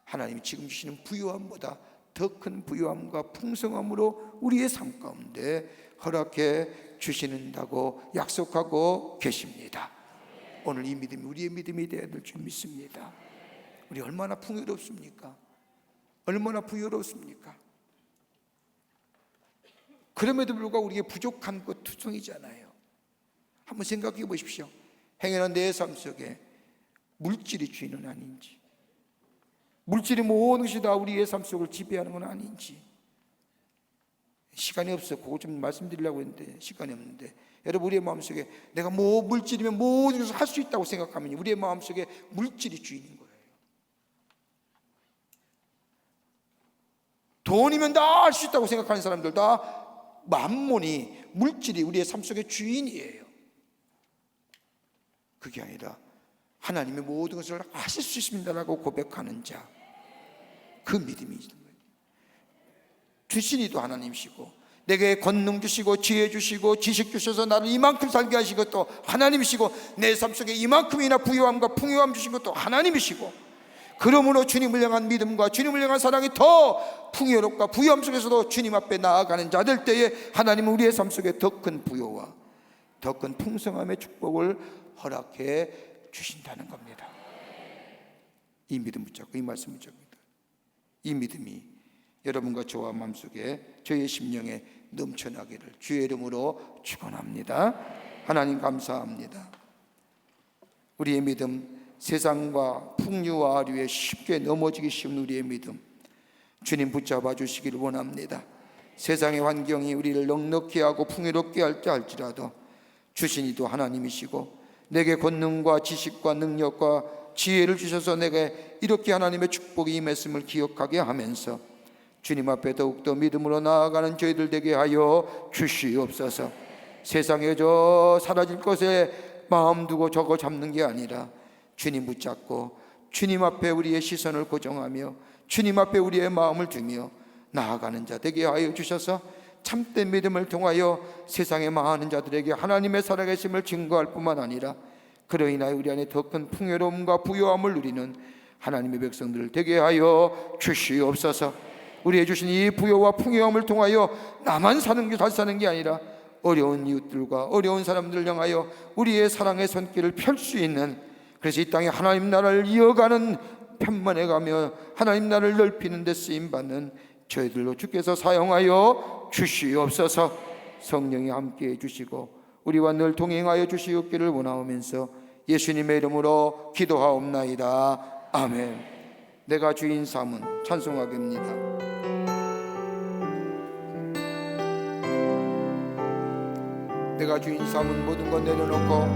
하나님이 지금 주시는 부유함보다 더 큰 부유함과 풍성함으로 우리의 삶 가운데 허락해 주시는다고 약속하고 계십니다. 오늘 이 믿음이 우리의 믿음이 되어야 될 줄 믿습니다. 우리 얼마나 풍요롭습니까? 얼마나 부유롭습니까? 그럼에도 불구하고 우리의 부족한 것 투성이잖아요. 한번 생각해 보십시오. 행여나 내 삶 속에 물질이 주인은 아닌지 물질이 모든 것이 다 우리의 삶 속을 지배하는 건 아닌지 시간이 없어 그거 좀 말씀드리려고 했는데 시간이 없는데 여러분 우리의 마음속에 내가 물질이면 모든 것을 할 수 있다고 생각하면 우리의 마음속에 물질이 주인인 거예요. 돈이면 다 할 수 있다고 생각하는 사람들 다 만몬이, 물질이 우리의 삶 속의 주인이에요. 그게 아니라 하나님의 모든 것을 하실 수 있습니다라고 고백하는 자, 그 믿음이 있는 거예요. 주신이도 하나님이시고, 내게 권능 주시고 지혜 주시고 지식 주셔서 나를 이만큼 살게 하시고 또 하나님이시고, 내 삶 속에 이만큼이나 부유함과 풍요함 주신 것도 하나님이시고, 그러므로 주님을 향한 믿음과 주님을 향한 사랑이 더 풍요롭고 부유함 속에서도 주님 앞에 나아가는 자들 때에 하나님은 우리의 삶 속에 더 큰 부요와 더 큰 풍성함의 축복을 허락해 주신다는 겁니다. 이 믿음 붙잡고 이 말씀 붙잡니다. 이 믿음이 여러분과 저와 마음속에, 저의 심령에 넘쳐나기를 주의 이름으로 축원합니다. 하나님 감사합니다. 우리의 믿음, 세상과 풍류와 아류에 쉽게 넘어지기 쉬운 우리의 믿음, 주님 붙잡아 주시기를 원합니다. 세상의 환경이 우리를 넉넉히 하고 풍요롭게 할지라도 주신이도 하나님이시고, 내게 권능과 지식과 능력과 지혜를 주셔서 내게 이렇게 하나님의 축복이 임했음을 기억하게 하면서 주님 앞에 더욱더 믿음으로 나아가는 저희들 되게 하여 주시옵소서. 세상에 저 사라질 것에 마음 두고 저거 잡는 게 아니라 주님 붙잡고 주님 앞에 우리의 시선을 고정하며 주님 앞에 우리의 마음을 두며 나아가는 자 되게 하여 주셔서 참된 믿음을 통하여 세상의 많은 자들에게 하나님의 살아계심을 증거할 뿐만 아니라 그로 인하여 우리 안에 더 큰 풍요로움과 부요함을 누리는 하나님의 백성들을 되게 하여 주시옵소서. 우리의 주신 이 부요와 풍요함을 통하여 나만 사는 게 잘 사는 게 아니라 어려운 이웃들과 어려운 사람들을 향하여 우리의 사랑의 손길을 펼 수 있는, 그래서 이 땅에 하나님 나라를 이어가는, 편만해가며 하나님 나라를 넓히는 데 쓰임받는 저희들로 주께서 사용하여 주시옵소서. 성령이 함께해 주시고 우리와 늘 동행하여 주시옵기를 원하오면서 예수님의 이름으로 기도하옵나이다. 아멘. 내가 주인 삼은 찬송하겠습니다. 내가 주인 삼은 모든 것 내려놓고,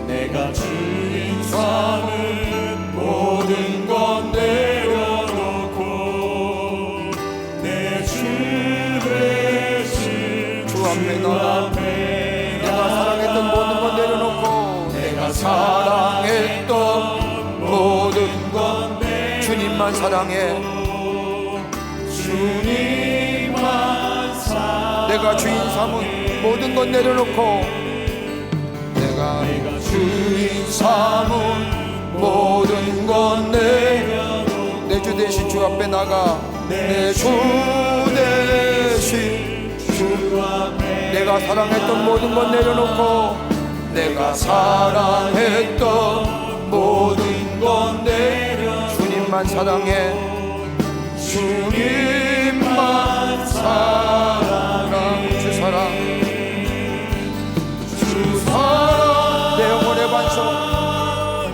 내가 주인 삼은 모든 것 내려놓고 내 주 대신
주 앞에 나가 내가 사랑했던 모든 것 내려놓고,
내가 사랑했던 모든 것 내려놓고
주님만 사랑해.
주님만 사랑해.
내가 주인 삼은 모든 것 내려놓고, 내가
주인 삼은 모든 것 내려놓고
내 주 대신 주 앞에 나가,
내 주 대신 주 앞에
내가 사랑했던 모든 것 내려놓고,
내가 사랑했던 모든 것 내려놓고
주님만 사랑해.
주님만 사랑해.
주 사랑,
주 사랑
내 영혼의 반석,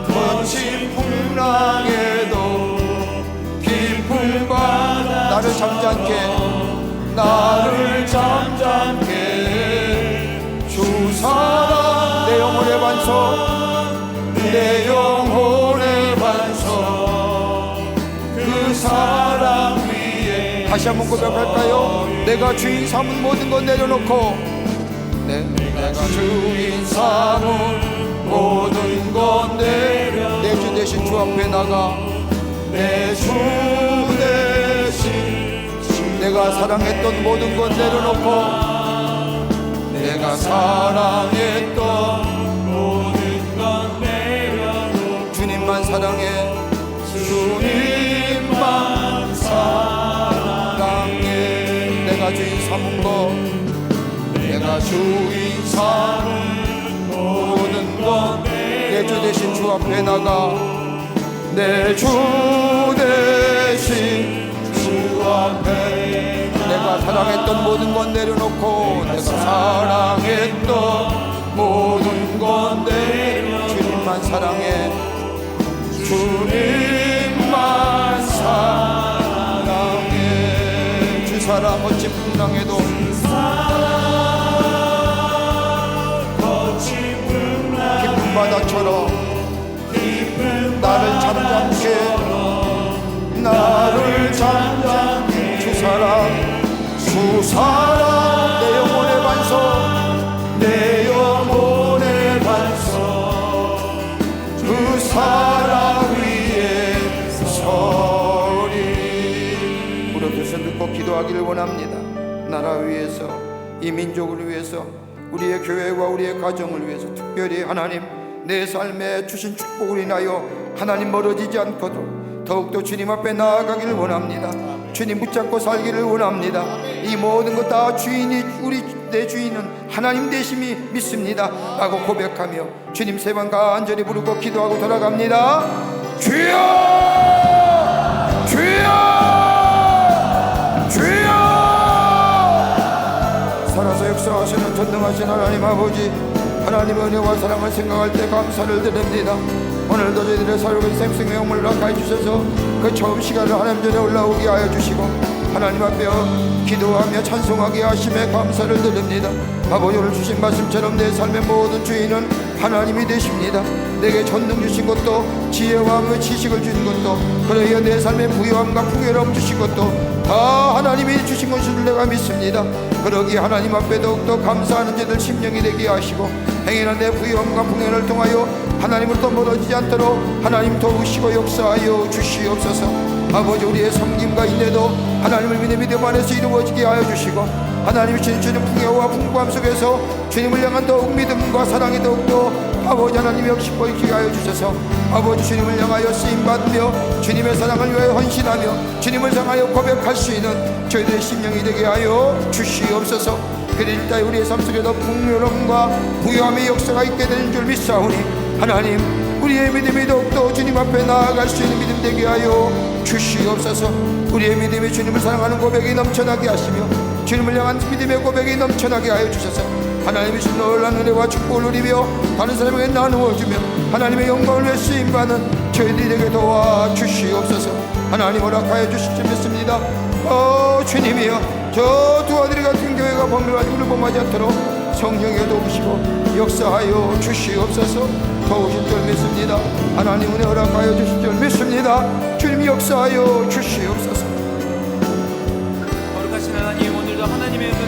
거친 풍랑에도 깊은 바다
나를 잠잠케,
나를 잠잠케 주 사랑
내 영혼의 반석,
내 영혼의 반석 그 사랑 위에
다시 한번 고백할까요? 내가 주인 삼은 모든 것 내려놓고,
내가 주인 삼은 모든 것 내려
내 주 대신 주 앞에 나가,
내 주 대신
내가 사랑했던 모든 것 내려놓고,
내가 사랑했던 모든 것 내려놓고
주님만 사랑해.
주님만 사랑해.
내가 주인 삼은 것,
내가 주인 삼은 모든 것
내 주 대신 주 앞에 나가,
내 주 대신 주 앞에
내가 사랑했던 모든 것 내려놓고,
내가 사랑했던 모든 것 내려
주님만 사랑해.
주님만 사랑해.
주 사랑 어찌 풍랑에도 깊은 바다처럼 나를 잠잠케,
나를 잠잠케
주 사랑 기도하기를 원합니다. 나라 위해서, 이 민족을 위해서, 우리의 교회와 우리의 가정을 위해서, 특별히 하나님 내 삶에 주신 축복을 인하여 하나님 멀어지지 않고도 더욱더 주님 앞에 나아가기를 원합니다. 주님 붙잡고 살기를 원합니다. 이 모든 것 다 주인이, 우리 내 주인은 하나님 되심이 믿습니다 라고 고백하며 주님 세 번 간절히 부르고 기도하고 돌아갑니다. 주여, 주여, 주여. 살아서 역사하시는 전능하신 하나님 아버지, 하나님의 은혜와 사랑을 생각할 때 감사를 드립니다. 오늘도 저희들의 살고 생생의 영을 허락하여 주셔서 그 처음 시간을 하나님 전에 올라오게 하여 주시고 하나님 앞에 기도하며 찬송하게 하심에 감사를 드립니다. 아버지, 오늘 주신 말씀처럼 내 삶의 모든 주인은 하나님이 되십니다. 내게 전능 주신 것도, 지혜와 그 지식을 주신 것도, 그러여 내 삶의 부유함과 풍요로움 주신 것도 다 하나님이 주신 것을 내가 믿습니다. 그러기에 하나님 앞에 더욱더 감사하는 자들 심령이 되게 하시고 행여나 내 부유함과 풍요를 통하여 하나님으로부터 멀어지지 않도록 하나님 도우시고 역사하여 주시옵소서. 아버지, 우리의 섬김과 인내도 하나님을 믿음 안에서 이루어지게 하여 주시고 하나님이 주시는 풍요와 풍부함 속에서 주님을 향한 더욱 믿음과 사랑이 더욱더 아버지 하나님 역시 보이게 하여 주셔서 아버지 주님을 향하여 쓰임받으며 주님의 사랑을 위하여 헌신하며 주님을 향하여 고백할 수 있는 저희들의 심령이 되게 하여 주시옵소서. 그러니까 우리의 삶 속에도 풍요로움과 부유함의 역사가 있게 되는 줄 믿사오니 하나님, 우리의 믿음이 더욱더 주님 앞에 나아갈 수 있는 믿음 되게 하여 주시옵소서. 우리의 믿음이 주님을 사랑하는 고백이 넘쳐나게 하시며 주님을 향한 믿음의 고백이 넘쳐나게 하여 주셔서 하나님이 주신 놀라운 은혜와 축복을 누리며 다른 사람에게 나누어주며 하나님의 영광을 위해 쓰임받는 저희들이 되게 도와주시옵소서. 하나님 허락하여 주실 줄 믿습니다. 주님이여, 저 두 아들이 같은 교회가 범죄하지 범하지 않도록 성령에 도우시고 역사하여 주시옵소서. 도우실 줄 믿습니다. 하나님 은혜 허락하여 주실 줄 믿습니다. 주님 역사하여 주시옵소서.